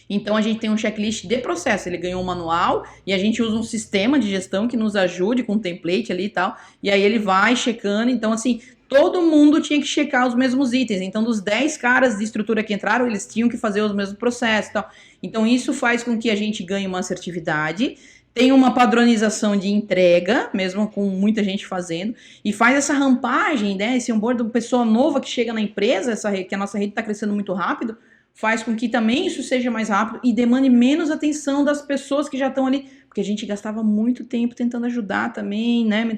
Então a gente tem um checklist de processo, ele ganhou um manual e a gente usa um sistema de gestão que nos ajude com um template ali e tal, e aí ele vai checando, então assim, todo mundo tinha que checar os mesmos itens, então dos 10 caras de estrutura que entraram, eles tinham que fazer os mesmos processos e tal. Então isso faz com que a gente ganhe uma assertividade, tem uma padronização de entrega, mesmo com muita gente fazendo, e faz essa rampagem, né, esse onboard de pessoa nova que chega na empresa, que a nossa rede está crescendo muito rápido, faz com que também isso seja mais rápido e demande menos atenção das pessoas que já estão ali, porque a gente gastava muito tempo tentando ajudar também, né?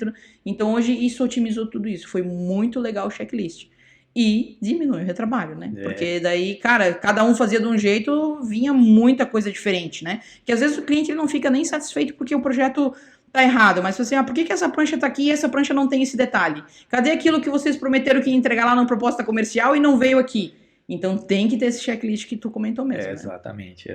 Então hoje isso otimizou tudo isso, foi muito legal o checklist. E diminui o retrabalho, né? Porque daí, cara, cada um fazia de um jeito, vinha muita coisa diferente, né? Que às vezes o cliente ele não fica nem satisfeito porque o projeto tá errado, mas assim, por que essa prancha tá aqui e essa prancha não tem esse detalhe? Cadê aquilo que vocês prometeram que ia entregar lá na proposta comercial e não veio aqui? Então tem que ter esse checklist que tu comentou mesmo, né? Exatamente.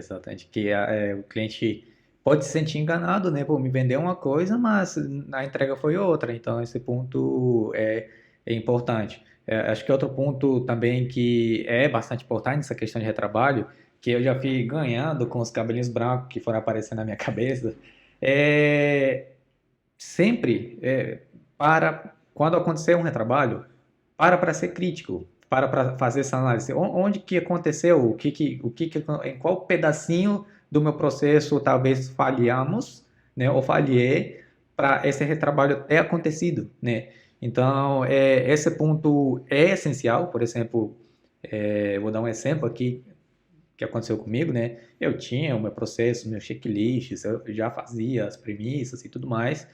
Que o cliente pode se sentir enganado, né? Por me vender uma coisa, mas a entrega foi outra. Então esse ponto é importante. Acho que outro ponto também que é bastante importante nessa questão de retrabalho, que eu já fui ganhando com os cabelinhos brancos que foram aparecendo na minha cabeça, sempre, quando acontecer um retrabalho, para ser crítico. para fazer essa análise, onde que aconteceu, em qual pedacinho do meu processo talvez falhamos, né, ou falhei para esse retrabalho ter acontecido, né? Então, esse ponto é essencial. Por exemplo, vou dar um exemplo aqui que aconteceu comigo, né? Eu tinha o meu processo, meus checklists, eu já fazia as premissas e tudo mais.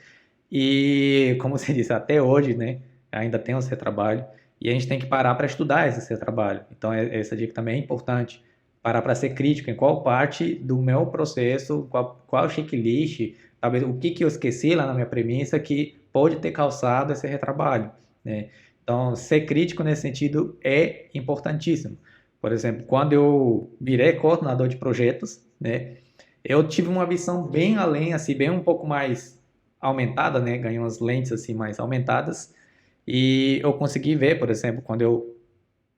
E, como você disse, até hoje, né? Ainda tem os retrabalhos. E a gente tem que parar para estudar esse retrabalho. Então, essa dica também é importante. Parar para ser crítico em qual parte do meu processo, qual checklist, talvez o que eu esqueci lá na minha premissa que pode ter causado esse retrabalho, né? Então, ser crítico nesse sentido é importantíssimo. Por exemplo, quando eu virei coordenador de projetos, né, eu tive uma visão bem além, assim, bem um pouco mais aumentada, né, ganhei umas lentes assim mais aumentadas, e eu consegui ver, por exemplo, quando eu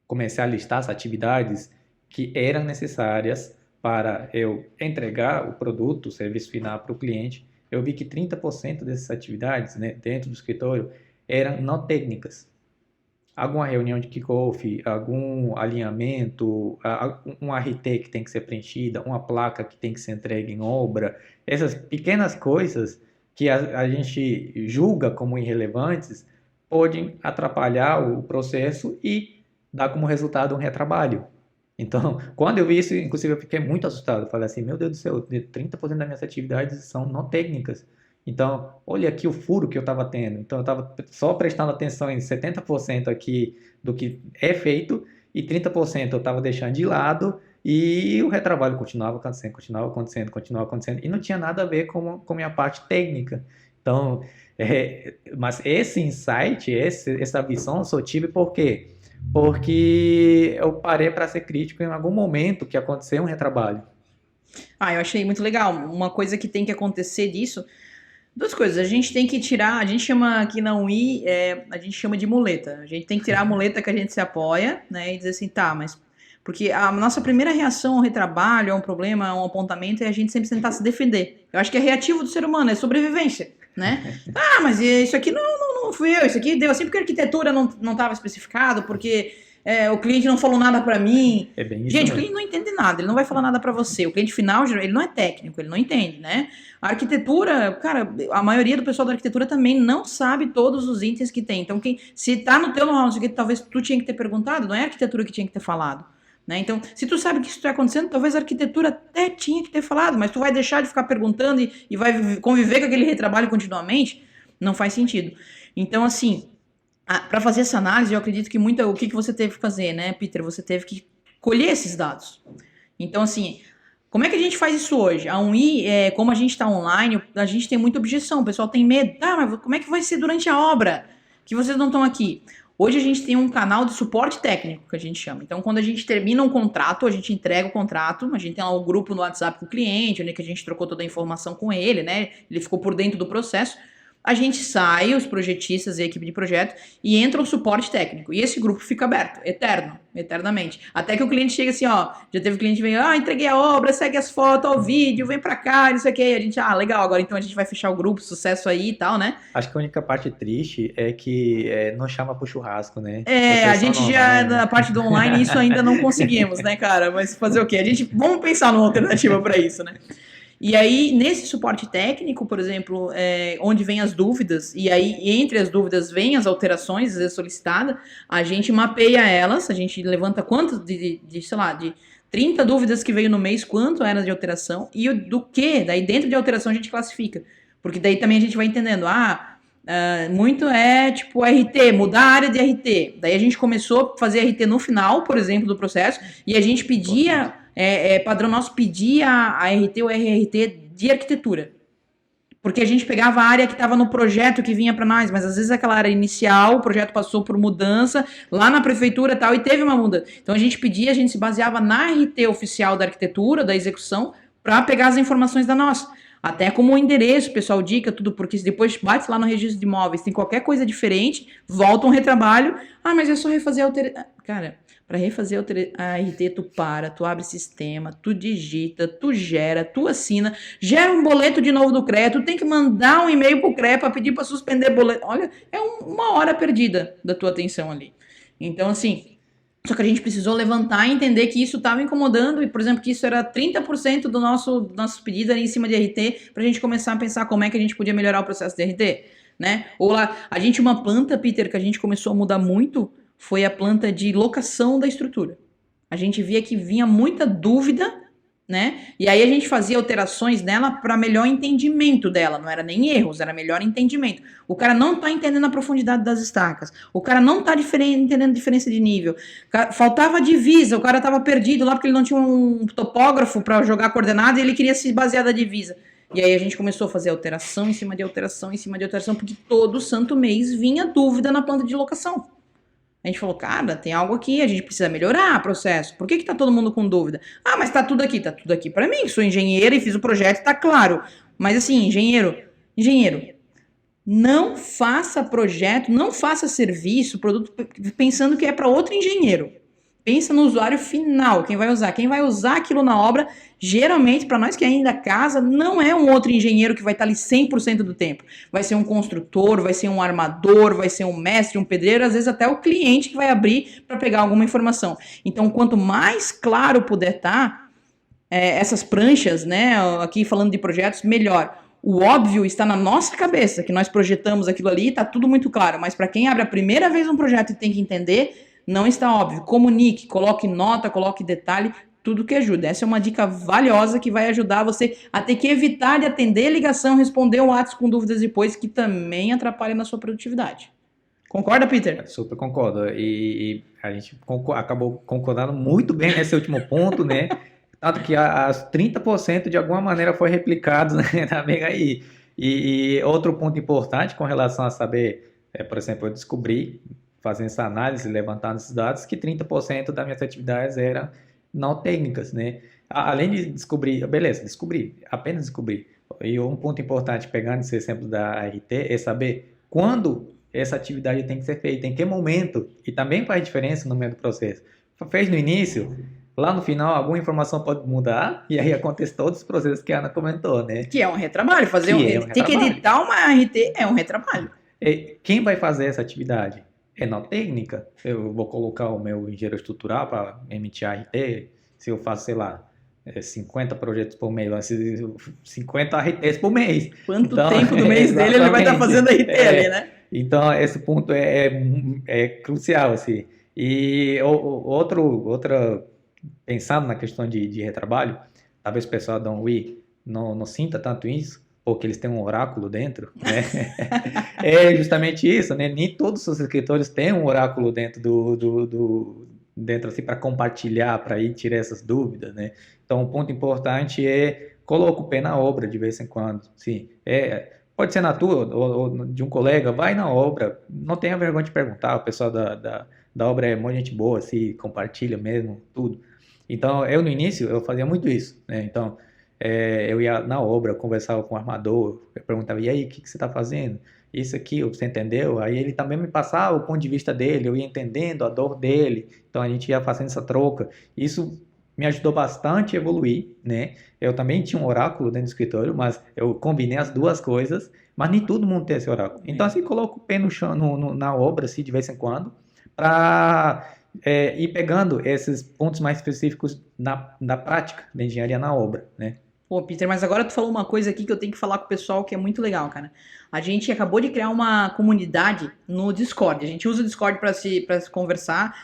comecei a listar as atividades que eram necessárias para eu entregar o produto, o serviço final para o cliente, eu vi que 30% dessas atividades, né, dentro do escritório eram não técnicas. Alguma reunião de kickoff, algum alinhamento, um RT que tem que ser preenchida, uma placa que tem que ser entregue em obra, essas pequenas coisas que a gente julga como irrelevantes podem atrapalhar o processo e dar como resultado um retrabalho. Então, quando eu vi isso, inclusive eu fiquei muito assustado. Eu falei assim, meu Deus do céu, 30% das minhas atividades são não técnicas. Então, olha aqui o furo que eu estava tendo. Então, eu estava só prestando atenção em 70% aqui do que é feito e 30% eu estava deixando de lado e o retrabalho continuava acontecendo e não tinha nada a ver com a minha parte técnica. Então, mas esse insight, essa visão eu só tive por quê? Porque eu parei para ser crítico em algum momento que aconteceu um retrabalho. Eu achei muito legal. Uma coisa que tem que acontecer disso, duas coisas. A gente tem que tirar, a gente chama aqui na UI, a gente chama de muleta. A gente tem que tirar a muleta que a gente se apoia, né, e dizer assim, tá, mas... Porque a nossa primeira reação ao retrabalho, a um problema, a um apontamento, é a gente sempre tentar se defender. Eu acho que é reativo do ser humano, é sobrevivência, né? Mas isso aqui não fui eu, isso aqui deu assim porque a arquitetura não estava especificado, porque o cliente não falou nada para mim. É bem isso gente, mesmo. O cliente não entende nada, ele não vai falar nada para você. O cliente final, ele não é técnico, ele não entende, né? A arquitetura, cara, a maioria do pessoal da arquitetura também não sabe todos os itens que tem. Então, se tá no teu know-how, talvez tu tinha que ter perguntado, não é a arquitetura que tinha que ter falado. Né? Então, se tu sabe que isso está acontecendo, talvez a arquitetura até tinha que ter falado, mas tu vai deixar de ficar perguntando e vai conviver com aquele retrabalho continuamente, não faz sentido. Então, assim, para fazer essa análise, eu acredito que o que você teve que fazer, né, Peter? Você teve que colher esses dados. Então, assim, como é que a gente faz isso hoje? A UI, como a gente está online, a gente tem muita objeção, o pessoal tem medo. Mas como é que vai ser durante a obra que vocês não estão aqui? Hoje a gente tem um canal de suporte técnico, que a gente chama. Então, quando a gente termina um contrato, a gente entrega o contrato, a gente tem lá um grupo no WhatsApp com o cliente, onde a gente trocou toda a informação com ele, né? Ele ficou por dentro do processo. A gente sai, os projetistas e a equipe de projeto, e entra o suporte técnico. E esse grupo fica aberto, eternamente. Até que o cliente chega assim, já teve cliente que vem, entreguei a obra, segue as fotos, o vídeo, vem pra cá, isso aqui. A gente, legal, agora então a gente vai fechar o grupo, sucesso aí e tal, né? Acho que a única parte triste é que não chama pro churrasco, né? A gente já, na parte do online, isso ainda não conseguimos, né, cara? Mas fazer o quê? Vamos pensar numa alternativa pra isso, né? E aí, nesse suporte técnico, por exemplo, onde vem as dúvidas, e aí entre as dúvidas vem as alterações, às vezes solicitadas, a gente mapeia elas, a gente levanta quantas de 30 dúvidas que veio no mês, quanto eram de alteração, e do que, daí dentro de alteração a gente classifica. Porque daí também a gente vai entendendo, muito tipo RT, mudar a área de RT. Daí a gente começou a fazer RT no final, por exemplo, do processo, e a gente pedia... padrão nosso pedia a RT ou RRT de arquitetura. Porque a gente pegava a área que estava no projeto que vinha para nós, mas às vezes aquela área inicial, o projeto passou por mudança lá na prefeitura e tal, e teve uma mudança. Então a gente se baseava na RT oficial da arquitetura, da execução, para pegar as informações da nossa. Até como o endereço, pessoal, dica, tudo, porque se depois bate lá no registro de imóveis, tem qualquer coisa diferente, volta um retrabalho, mas é só refazer a alteração. Cara, para refazer a RT, tu abre sistema, tu digita, tu gera, tu assina, gera um boleto de novo do CREA, tu tem que mandar um e-mail pro CREA para pedir para suspender boleto. Olha, é uma hora perdida da tua atenção ali. Então, assim, Só que a gente precisou levantar e entender que isso estava incomodando e, por exemplo, que isso era 30% do nosso pedido ali em cima de RT, para a gente começar a pensar como é que a gente podia melhorar o processo de RT, né? Ou lá, uma planta, Peter, que a gente começou a mudar muito, foi a planta de locação da estrutura. A gente via que vinha muita dúvida, né? E aí a gente fazia alterações nela para melhor entendimento dela, não era nem erros, era melhor entendimento. O cara não tá entendendo a profundidade das estacas, o cara não tá entendendo a diferença de nível, faltava divisa, o cara tava perdido lá porque ele não tinha um topógrafo para jogar coordenada e ele queria se basear da divisa. E aí a gente começou a fazer alteração em cima de alteração, em cima de alteração, porque todo santo mês vinha dúvida na planta de locação. A gente falou, cara, tem algo aqui, a gente precisa melhorar o processo. Por que tá todo mundo com dúvida? Ah, mas tá tudo aqui para mim, que sou engenheiro e fiz o projeto, tá claro. Mas assim, engenheiro, não faça projeto, não faça serviço, produto pensando que é para outro engenheiro. Pensa no usuário final, quem vai usar. Quem vai usar aquilo na obra, geralmente, para nós que ainda casa, não é um outro engenheiro que vai estar ali 100% do tempo. Vai ser um construtor, vai ser um armador, vai ser um mestre, um pedreiro, às vezes até o cliente que vai abrir para pegar alguma informação. Então, quanto mais claro puder estar, essas pranchas, né, aqui falando de projetos, melhor. O óbvio está na nossa cabeça, que nós projetamos aquilo ali, está tudo muito claro. Mas para quem abre a primeira vez um projeto e tem que entender, não está óbvio. Comunique, coloque nota, coloque detalhe, tudo que ajuda. Essa é uma dica valiosa que vai ajudar você a ter que evitar de atender ligação, responder o WhatsApp com dúvidas depois, que também atrapalha na sua produtividade. Concorda, Peter? Super concordo. E a gente acabou concordando muito bem nesse último ponto, né? Tanto que as 30% de alguma maneira foi replicado, né, também aí. E outro ponto importante com relação a saber, por exemplo, eu descobri, fazendo essa análise, levantando esses dados, que 30% das minhas atividades eram não técnicas, né? Além de descobrir, apenas descobri. E um ponto importante, pegando esse exemplo da ART, é saber quando essa atividade tem que ser feita, em que momento, e também faz diferença no meio do processo. Fez no início, lá no final, alguma informação pode mudar, e aí acontece todos os processos que a Ana comentou, né? Que é um retrabalho, tem que editar uma ART, é um retrabalho. Quem vai fazer essa atividade? É não técnica. Eu vou colocar o meu engenheiro estrutural para emitir ART, se eu faço, sei lá, 50 projetos por mês, vai ser 50 ARTs por mês. Quanto tempo do mês dele ele vai estar fazendo ART ali, né? Então, esse ponto é crucial, assim. E pensando na questão de retrabalho, talvez o pessoal da Unwi não sinta tanto isso, porque eles têm um oráculo dentro, né? É justamente isso, né? Nem todos os escritores têm um oráculo dentro dentro assim para compartilhar, para ir tirar essas dúvidas, né? Então, um ponto importante é coloca o pé na obra de vez em quando, sim. Pode ser na tua ou de um colega, vai na obra, não tenha vergonha de perguntar, o pessoal da obra é muito gente boa, assim, compartilha mesmo, tudo. Então, eu no início, eu fazia muito isso, né? Então, eu ia na obra, eu conversava com o armador, eu perguntava, e aí, o que você está fazendo? Isso aqui, você entendeu? Aí ele também me passava o ponto de vista dele, eu ia entendendo a dor dele, então a gente ia fazendo essa troca. Isso me ajudou bastante a evoluir, né? Eu também tinha um oráculo dentro do escritório, mas eu combinei as duas coisas, mas nem todo mundo tem esse oráculo. Então, assim, coloco o pé no chão, na obra, assim, de vez em quando, para ir pegando esses pontos mais específicos da prática da engenharia na obra, né? Pô, Peter, mas agora tu falou uma coisa aqui que eu tenho que falar com o pessoal que é muito legal, cara. A gente acabou de criar uma comunidade no Discord. A gente usa o Discord para se conversar.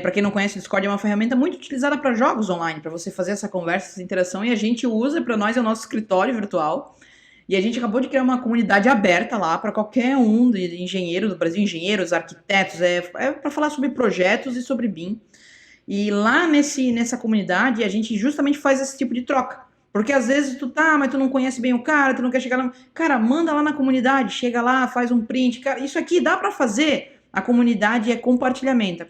Para quem não conhece, o Discord é uma ferramenta muito utilizada para jogos online, para você fazer essa conversa, essa interação. E a gente usa, para nós, é o nosso escritório virtual. E a gente acabou de criar uma comunidade aberta lá para qualquer um de engenheiros do Brasil, engenheiros, arquitetos, para falar sobre projetos e sobre BIM. E lá nessa comunidade a gente justamente faz esse tipo de troca. Porque às vezes mas tu não conhece bem o cara, tu não quer chegar lá. Cara, manda lá na comunidade, chega lá, faz um print. Cara, isso aqui dá pra fazer. A comunidade é compartilhamento.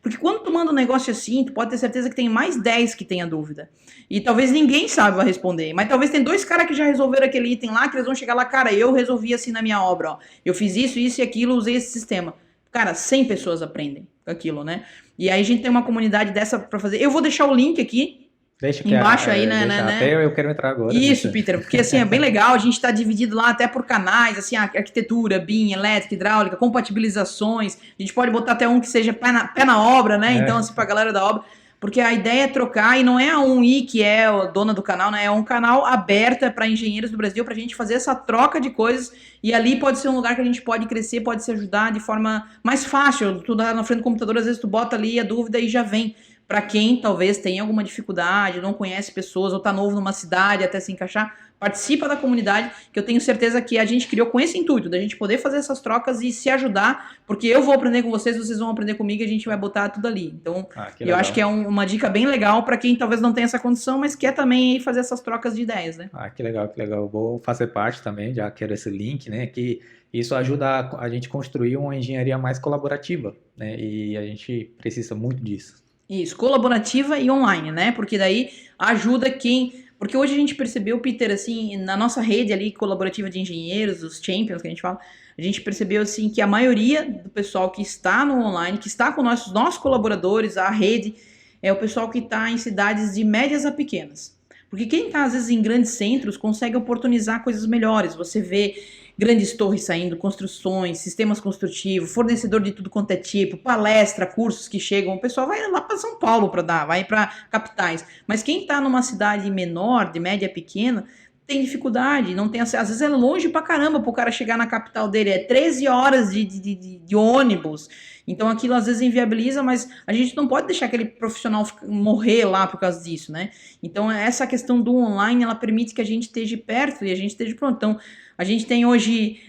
Porque quando tu manda um negócio assim, tu pode ter certeza que tem mais 10 que tenha dúvida. E talvez ninguém saiba responder. Mas talvez tem 2 caras que já resolveram aquele item lá, que eles vão chegar lá, cara, eu resolvi assim na minha obra, ó. Eu fiz isso e aquilo, usei esse sistema. Cara, 100 pessoas aprendem aquilo, né? E aí a gente tem uma comunidade dessa pra fazer. Eu vou deixar o link aqui Deixa que Embaixo aí, né, deixa, né? até eu quero entrar agora. Isso, Peter, porque assim, é bem legal, a gente está dividido lá até por canais, assim, arquitetura, BIM, elétrica, hidráulica, compatibilizações, a gente pode botar até um que seja pé na obra, né, então assim, pra galera da obra, porque a ideia é trocar, e não é a 1i que é a dona do canal, né, é um canal aberto para engenheiros do Brasil, pra gente fazer essa troca de coisas, e ali pode ser um lugar que a gente pode crescer, pode se ajudar de forma mais fácil, tu dá na frente do computador, às vezes tu bota ali a dúvida e já vem. Para quem talvez tenha alguma dificuldade, não conhece pessoas ou está novo numa cidade até se encaixar, participa da comunidade, que eu tenho certeza que a gente criou com esse intuito, da gente poder fazer essas trocas e se ajudar, porque eu vou aprender com vocês, vocês vão aprender comigo e a gente vai botar tudo ali. Então, eu acho que é uma dica bem legal para quem talvez não tenha essa condição, mas quer também fazer essas trocas de ideias, né? Que legal, que legal. Eu vou fazer parte também, já quero esse link, né, que isso ajuda a gente construir uma engenharia mais colaborativa, né, e a gente precisa muito disso. Isso, colaborativa e online, né? Porque daí ajuda quem... Porque hoje a gente percebeu, Peter, assim, na nossa rede ali colaborativa de engenheiros, os champions que a gente fala, a gente percebeu, assim, que a maioria do pessoal que está no online, que está com nossos colaboradores, a rede, é o pessoal que está em cidades de médias a pequenas. Porque quem está, às vezes, em grandes centros, consegue oportunizar coisas melhores. Você vê grandes torres saindo, construções, sistemas construtivos, fornecedor de tudo quanto é tipo, palestra, cursos que chegam. O pessoal vai lá para São Paulo para dar, vai para capitais. Mas quem está numa cidade menor, de média pequena, tem dificuldade, não tem acesso. Às vezes é longe pra caramba pro cara chegar na capital dele, é 13 horas de ônibus. Então aquilo às vezes inviabiliza, mas a gente não pode deixar aquele profissional morrer lá por causa disso, né? Então essa questão do online, ela permite que a gente esteja perto e a gente esteja pronto. Então a gente tem hoje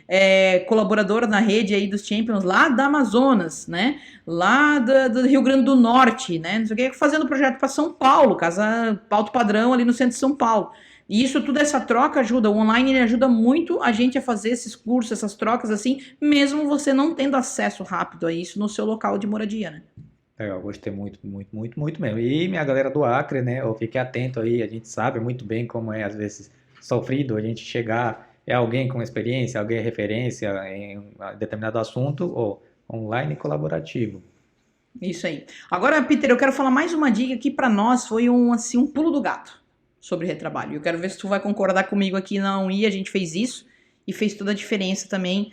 colaborador na rede aí dos Champions lá da Amazonas, né? Lá do Rio Grande do Norte, né? Não sei o que, fazendo projeto para São Paulo, casa alto padrão ali no centro de São Paulo. E isso tudo, essa troca ajuda, o online ele ajuda muito a gente a fazer esses cursos, essas trocas assim, mesmo você não tendo acesso rápido a isso no seu local de moradia, né? Eu gostei muito, muito, muito, muito mesmo. E minha galera do Acre, né, eu fiquei atento aí, a gente sabe muito bem como é, às vezes, sofrido a gente chegar, é alguém com experiência, alguém é referência em um determinado assunto, ou online colaborativo. Isso aí. Agora, Peter, eu quero falar mais uma dica que para nós foi assim, um pulo do gato sobre retrabalho. Eu quero ver se tu vai concordar comigo aqui na UI, a gente fez isso e fez toda a diferença também.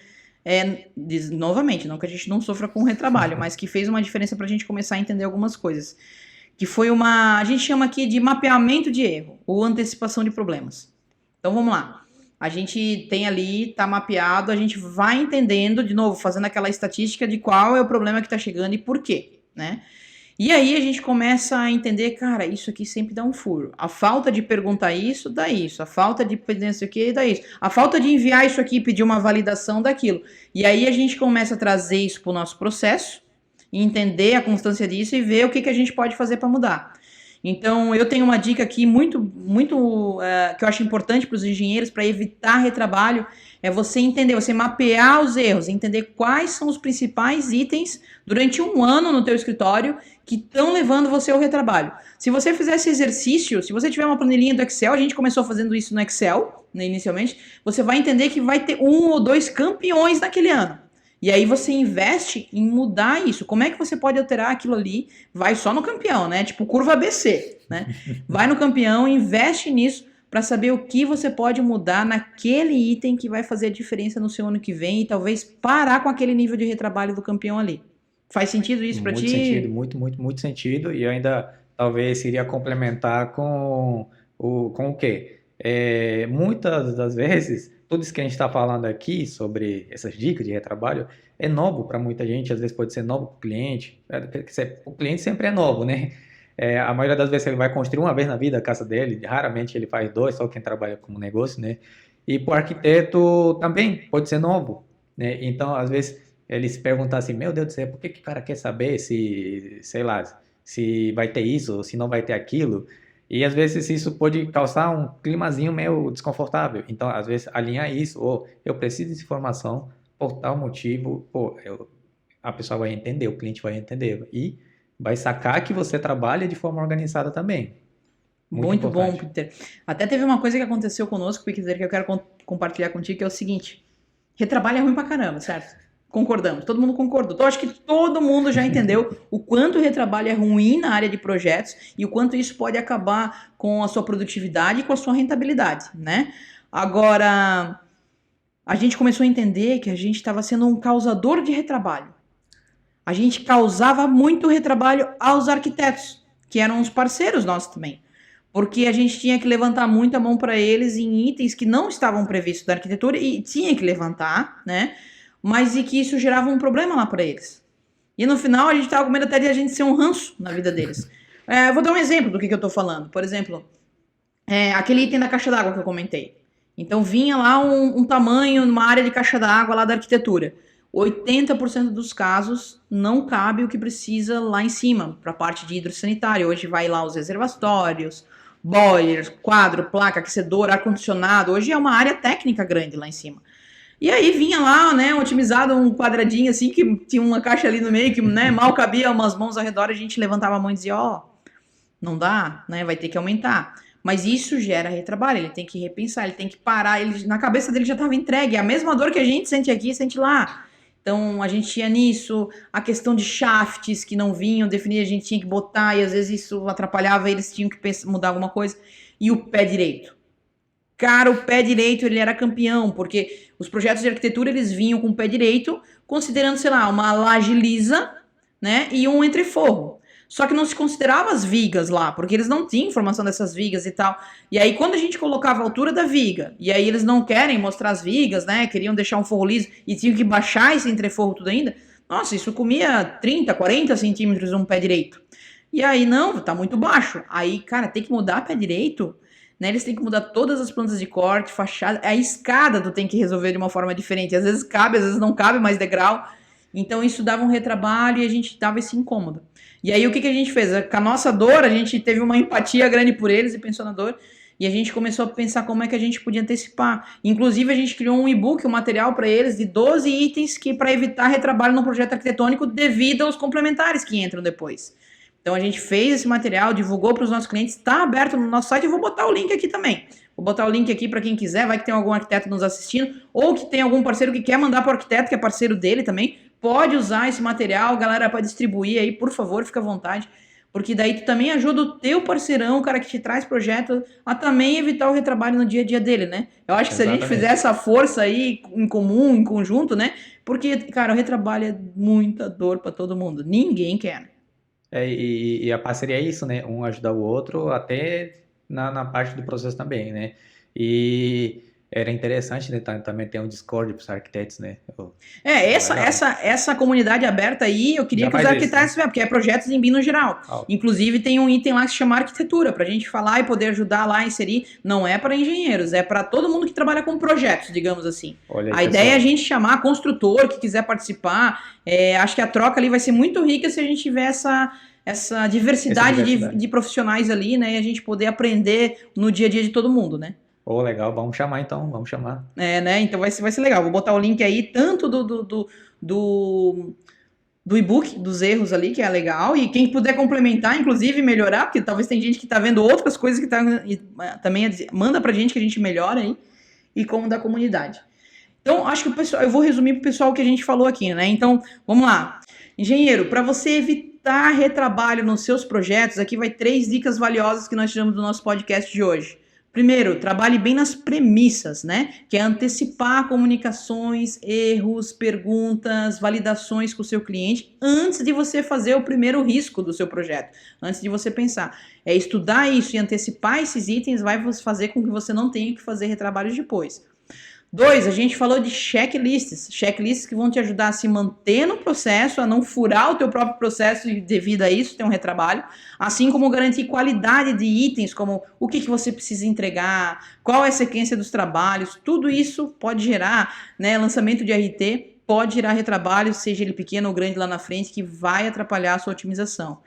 Novamente, não que a gente não sofra com retrabalho, mas que fez uma diferença pra gente começar a entender algumas coisas. Que foi a gente chama aqui de mapeamento de erro ou antecipação de problemas. Então vamos lá. A gente tem ali, tá mapeado, a gente vai entendendo, de novo, fazendo aquela estatística de qual é o problema que tá chegando e por quê, né? E aí a gente começa a entender, cara, isso aqui sempre dá um furo. A falta de perguntar isso, dá isso. A falta de pedir isso aqui, dá isso. A falta de enviar isso aqui e pedir uma validação daquilo. E aí a gente começa a trazer isso para o nosso processo, entender a constância disso e ver o que a gente pode fazer para mudar. Então, eu tenho uma dica aqui muito que eu acho importante para os engenheiros para evitar retrabalho, é você entender, você mapear os erros, entender quais são os principais itens durante um ano no teu escritório que estão levando você ao retrabalho. Se você fizer esse exercício, se você tiver uma planilhinha do Excel, a gente começou fazendo isso no Excel, né, inicialmente, você vai entender que vai ter 1 ou 2 campeões naquele ano. E aí você investe em mudar isso. Como é que você pode alterar aquilo ali? Vai só no campeão, né? Tipo curva ABC, né? Vai no campeão, investe nisso para saber o que você pode mudar naquele item que vai fazer a diferença no seu ano que vem e talvez parar com aquele nível de retrabalho do campeão ali. Faz sentido isso para ti? Muito sentido, muito sentido. E eu ainda talvez iria complementar com o quê? Muitas das vezes, tudo isso que a gente está falando aqui sobre essas dicas de retrabalho é novo para muita gente, às vezes pode ser novo para o cliente. O cliente sempre é novo, né? A maioria das vezes ele vai construir uma vez na vida a casa dele, raramente ele faz 2, só quem trabalha como negócio, né? E para o arquiteto também pode ser novo, né? Então, às vezes, ele se perguntar assim, meu Deus do céu, por que o cara quer saber se, sei lá, se vai ter isso ou se não vai ter aquilo? E às vezes isso pode causar um climazinho meio desconfortável. Então, às vezes, alinhar isso, ou eu preciso de informação por tal motivo, a pessoa vai entender, o cliente vai entender. E vai sacar que você trabalha de forma organizada também. Muito bom, Peter. Até teve uma coisa que aconteceu conosco, Peter, que eu quero compartilhar contigo, que é o seguinte. Retrabalho é ruim pra caramba, certo? Concordamos, todo mundo concordou. Então, acho que todo mundo já entendeu o quanto o retrabalho é ruim na área de projetos e o quanto isso pode acabar com a sua produtividade e com a sua rentabilidade, né? Agora, a gente começou a entender que a gente estava sendo um causador de retrabalho. A gente causava muito retrabalho aos arquitetos, que eram os parceiros nossos também. Porque a gente tinha que levantar muita mão para eles em itens que não estavam previstos da arquitetura e tinha que levantar, né? Mas e que isso gerava um problema lá para eles. E no final a gente tava com medo até de a gente ser um ranço na vida deles. Eu vou dar um exemplo do que eu tô falando. Por exemplo, aquele item da caixa d'água que eu comentei. Então vinha lá um tamanho, numa área de caixa d'água lá da arquitetura. 80% dos casos não cabe o que precisa lá em cima, para a parte de hidrossanitário. Hoje vai lá os reservatórios, boilers, quadro, placa, aquecedor, ar-condicionado. Hoje é uma área técnica grande lá em cima. E aí vinha lá, né, otimizado um quadradinho assim, que tinha uma caixa ali no meio, que né, mal cabia umas mãos ao redor, a gente levantava a mão e dizia, não dá, né, vai ter que aumentar. Mas isso gera retrabalho, ele tem que repensar, ele tem que parar, ele, na cabeça dele já estava entregue, a mesma dor que a gente sente aqui, sente lá. Então a gente tinha nisso, a questão de shafts que não vinham, definir, a gente tinha que botar, e às vezes isso atrapalhava, eles tinham que mudar alguma coisa. E o pé direito. Cara, o pé direito, ele era campeão, porque os projetos de arquitetura, eles vinham com o pé direito, considerando, sei lá, uma laje lisa, né, e um entreforro. Só que não se considerava as vigas lá, porque eles não tinham informação dessas vigas e tal. E aí, quando a gente colocava a altura da viga, e aí eles não querem mostrar as vigas, né, queriam deixar um forro liso, e tinham que baixar esse entreforro tudo ainda, nossa, isso comia 30, 40 centímetros um pé direito. E aí, não, tá muito baixo. Aí, cara, tem que mudar pé direito... Né, eles têm que mudar todas as plantas de corte, fachada, a escada tu tem que resolver de uma forma diferente, às vezes cabe, às vezes não cabe mais degrau, então isso dava um retrabalho e a gente dava esse incômodo. E aí o que a gente fez? Com a nossa dor, a gente teve uma empatia grande por eles e pensou na dor, e a gente começou a pensar como é que a gente podia antecipar. Inclusive a gente criou um e-book, um material para eles de 12 itens que para evitar retrabalho no projeto arquitetônico devido aos complementares que entram depois. Então a gente fez esse material, divulgou para os nossos clientes, está aberto no nosso site, eu vou botar o link aqui também. Vou botar o link aqui para quem quiser, vai que tem algum arquiteto nos assistindo, ou que tem algum parceiro que quer mandar para o arquiteto, que é parceiro dele também, pode usar esse material, galera, para distribuir aí, por favor, fica à vontade, porque daí tu também ajuda o teu parceirão, o cara que te traz projeto, a também evitar o retrabalho no dia a dia dele, né? Eu acho que se a gente fizer essa força aí em comum, em conjunto, né? Porque, cara, o retrabalho é muita dor para todo mundo, ninguém quer. E a parceria é isso, né? Um ajudar o outro até na parte do processo também, né? E era interessante, né? Também ter um Discord para os arquitetos, né? Essa comunidade aberta aí, eu queria que os arquitetos, porque é projetos em BIM no geral. Inclusive tem um item lá que se chama arquitetura, pra gente falar e poder ajudar lá a inserir. Não é para engenheiros, é para todo mundo que trabalha com projetos, digamos assim. Olha aí, a ideia é a gente chamar construtor que quiser participar. Acho que a troca ali vai ser muito rica se a gente tiver essa diversidade de profissionais ali, né? E a gente poder aprender no dia a dia de todo mundo, né? Legal, vamos chamar então, vamos chamar. Né? Então vai ser legal. Vou botar o link aí, tanto do e-book, dos erros ali, que é legal, e quem puder complementar, inclusive melhorar, porque talvez tem gente que tá vendo outras coisas que também manda pra gente que a gente melhora aí, e como da comunidade. Então, acho que o pessoal, eu vou resumir pro pessoal o que a gente falou aqui, né? Então, vamos lá. Engenheiro, para você evitar retrabalho nos seus projetos, aqui vai 3 dicas valiosas que nós tiramos do nosso podcast de hoje. Primeiro, trabalhe bem nas premissas, né? Que é antecipar comunicações, erros, perguntas, validações com o seu cliente antes de você fazer o primeiro risco do seu projeto, antes de você pensar. Estudar isso e antecipar esses itens vai fazer com que você não tenha que fazer retrabalhos depois. 2, a gente falou de checklists que vão te ajudar a se manter no processo, a não furar o teu próprio processo e devido a isso ter um retrabalho, assim como garantir qualidade de itens, como o que você precisa entregar, qual é a sequência dos trabalhos, tudo isso pode gerar, né, lançamento de RT, pode gerar retrabalho, seja ele pequeno ou grande lá na frente, que vai atrapalhar a sua otimização.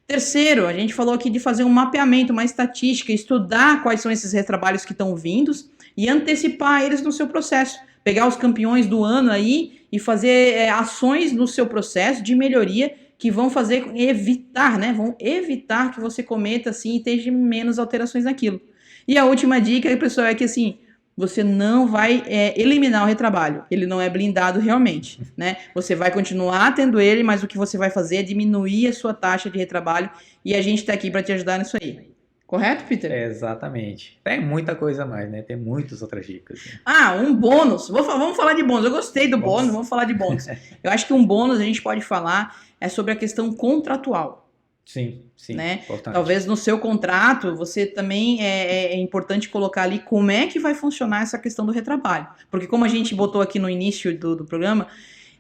Terceiro, a gente falou aqui de fazer um mapeamento, uma estatística, estudar quais são esses retrabalhos que estão vindos, e antecipar eles no seu processo. Pegar os campeões do ano aí e fazer ações no seu processo de melhoria que vão evitar, né? Vão evitar que você cometa assim e tenha menos alterações naquilo. E a última dica aí, pessoal, é que assim, você não vai eliminar o retrabalho. Ele não é blindado realmente, né? Você vai continuar tendo ele, mas o que você vai fazer é diminuir a sua taxa de retrabalho e a gente está aqui para te ajudar nisso aí. Correto, Peter? Exatamente. Tem muita coisa a mais, né? Tem muitas outras dicas. Né? Um bônus. Vamos falar de bônus. Eu gostei do bônus, vamos falar de bônus. Eu acho que um bônus a gente pode falar sobre a questão contratual. Sim, né? Importante. Talvez no seu contrato você também é importante colocar ali como é que vai funcionar essa questão do retrabalho. Porque como a gente botou aqui no início do programa,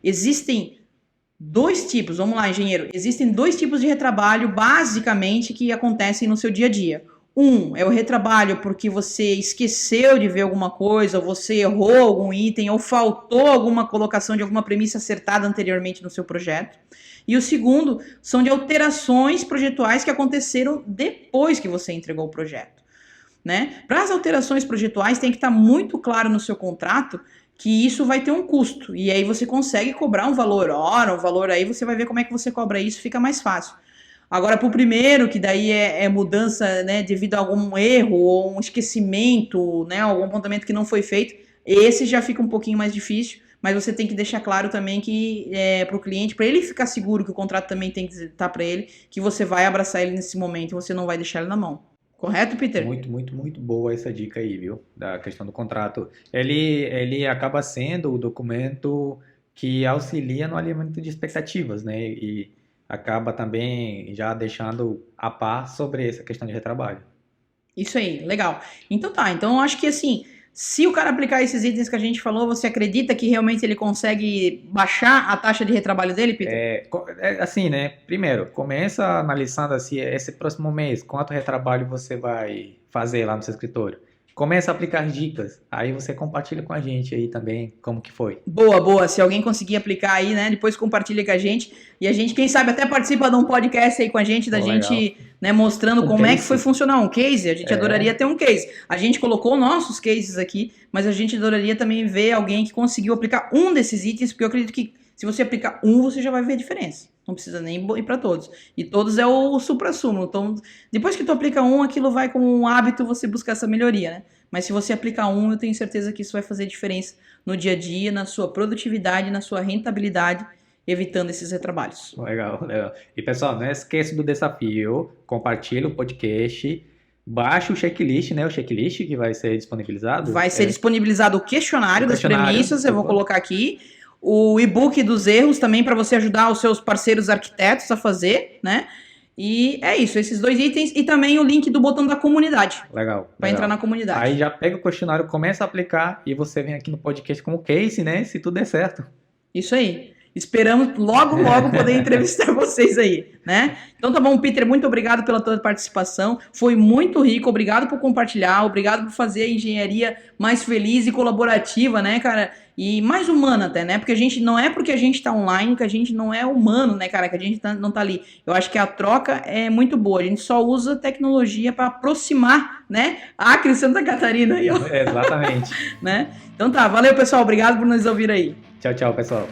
existem dois tipos, vamos lá, engenheiro, existem dois tipos de retrabalho basicamente que acontecem no seu dia a dia. Um é o retrabalho porque você esqueceu de ver alguma coisa, ou você errou algum item, ou faltou alguma colocação de alguma premissa acertada anteriormente no seu projeto. E o segundo são de alterações projetuais que aconteceram depois que você entregou o projeto. Né? Para as alterações projetuais tem que estar muito claro no seu contrato que isso vai ter um custo, e aí você consegue cobrar um valor hora, um valor aí, você vai ver como é que você cobra isso, fica mais fácil. Agora, para o primeiro, que daí é mudança, né, devido a algum erro, ou um esquecimento, né, algum apontamento que não foi feito, esse já fica um pouquinho mais difícil, mas você tem que deixar claro também que para o cliente, para ele ficar seguro que o contrato também tem que estar para ele, que você vai abraçar ele nesse momento, você não vai deixar ele na mão. Correto, Peter? Muito boa essa dica aí, viu? Da questão do contrato. Ele acaba sendo o documento que auxilia no alinhamento de expectativas, né? E acaba também já deixando a par sobre essa questão de retrabalho. Isso aí, legal. Então tá, então eu acho que assim, se o cara aplicar esses itens que a gente falou, você acredita que realmente ele consegue baixar a taxa de retrabalho dele, Peter? Assim, né? Primeiro, começa analisando assim, esse próximo mês, quanto retrabalho você vai fazer lá no seu escritório. Começa a aplicar dicas, aí você compartilha com a gente aí também como que foi. Boa, se alguém conseguir aplicar aí, né, depois compartilha com a gente, e a gente, quem sabe, até participa de um podcast aí com a gente, da gente, né, mostrando como é que foi funcionar um case, a gente adoraria ter um case. A gente colocou nossos cases aqui, mas a gente adoraria também ver alguém que conseguiu aplicar um desses itens, porque eu acredito que se você aplicar um, você já vai ver a diferença. Não precisa nem ir para todos. E todos é o supra-sumo. Então, depois que tu aplica um, aquilo vai como um hábito você buscar essa melhoria, né? Mas se você aplicar um, eu tenho certeza que isso vai fazer diferença no dia a dia, na sua produtividade, na sua rentabilidade, evitando esses retrabalhos. Legal. E pessoal, não esqueça do desafio, compartilha o podcast, baixa o checklist, né? O checklist que vai ser disponibilizado. Vai ser disponibilizado o questionário das premissas, eu vou colocar aqui. O e-book dos erros também para você ajudar os seus parceiros arquitetos a fazer, né? E é isso, esses dois itens e também o link do botão da comunidade. Legal. Para entrar na comunidade. Aí já pega o questionário, começa a aplicar e você vem aqui no podcast como case, né? Se tudo der certo. Isso aí. Esperamos logo poder entrevistar vocês aí, né? Então tá bom, Peter, muito obrigado pela tua participação. Foi muito rico, obrigado por compartilhar, obrigado por fazer a engenharia mais feliz e colaborativa, né, cara? E mais humana até, né? Porque a gente não é porque a gente tá online que a gente não é humano, né, cara? Que a gente não tá ali. Eu acho que a troca é muito boa. A gente só usa tecnologia para aproximar, né? Acre e Santa Catarina aí, ó. Exatamente. Né? Então tá, valeu, pessoal. Obrigado por nos ouvir aí. Tchau, pessoal.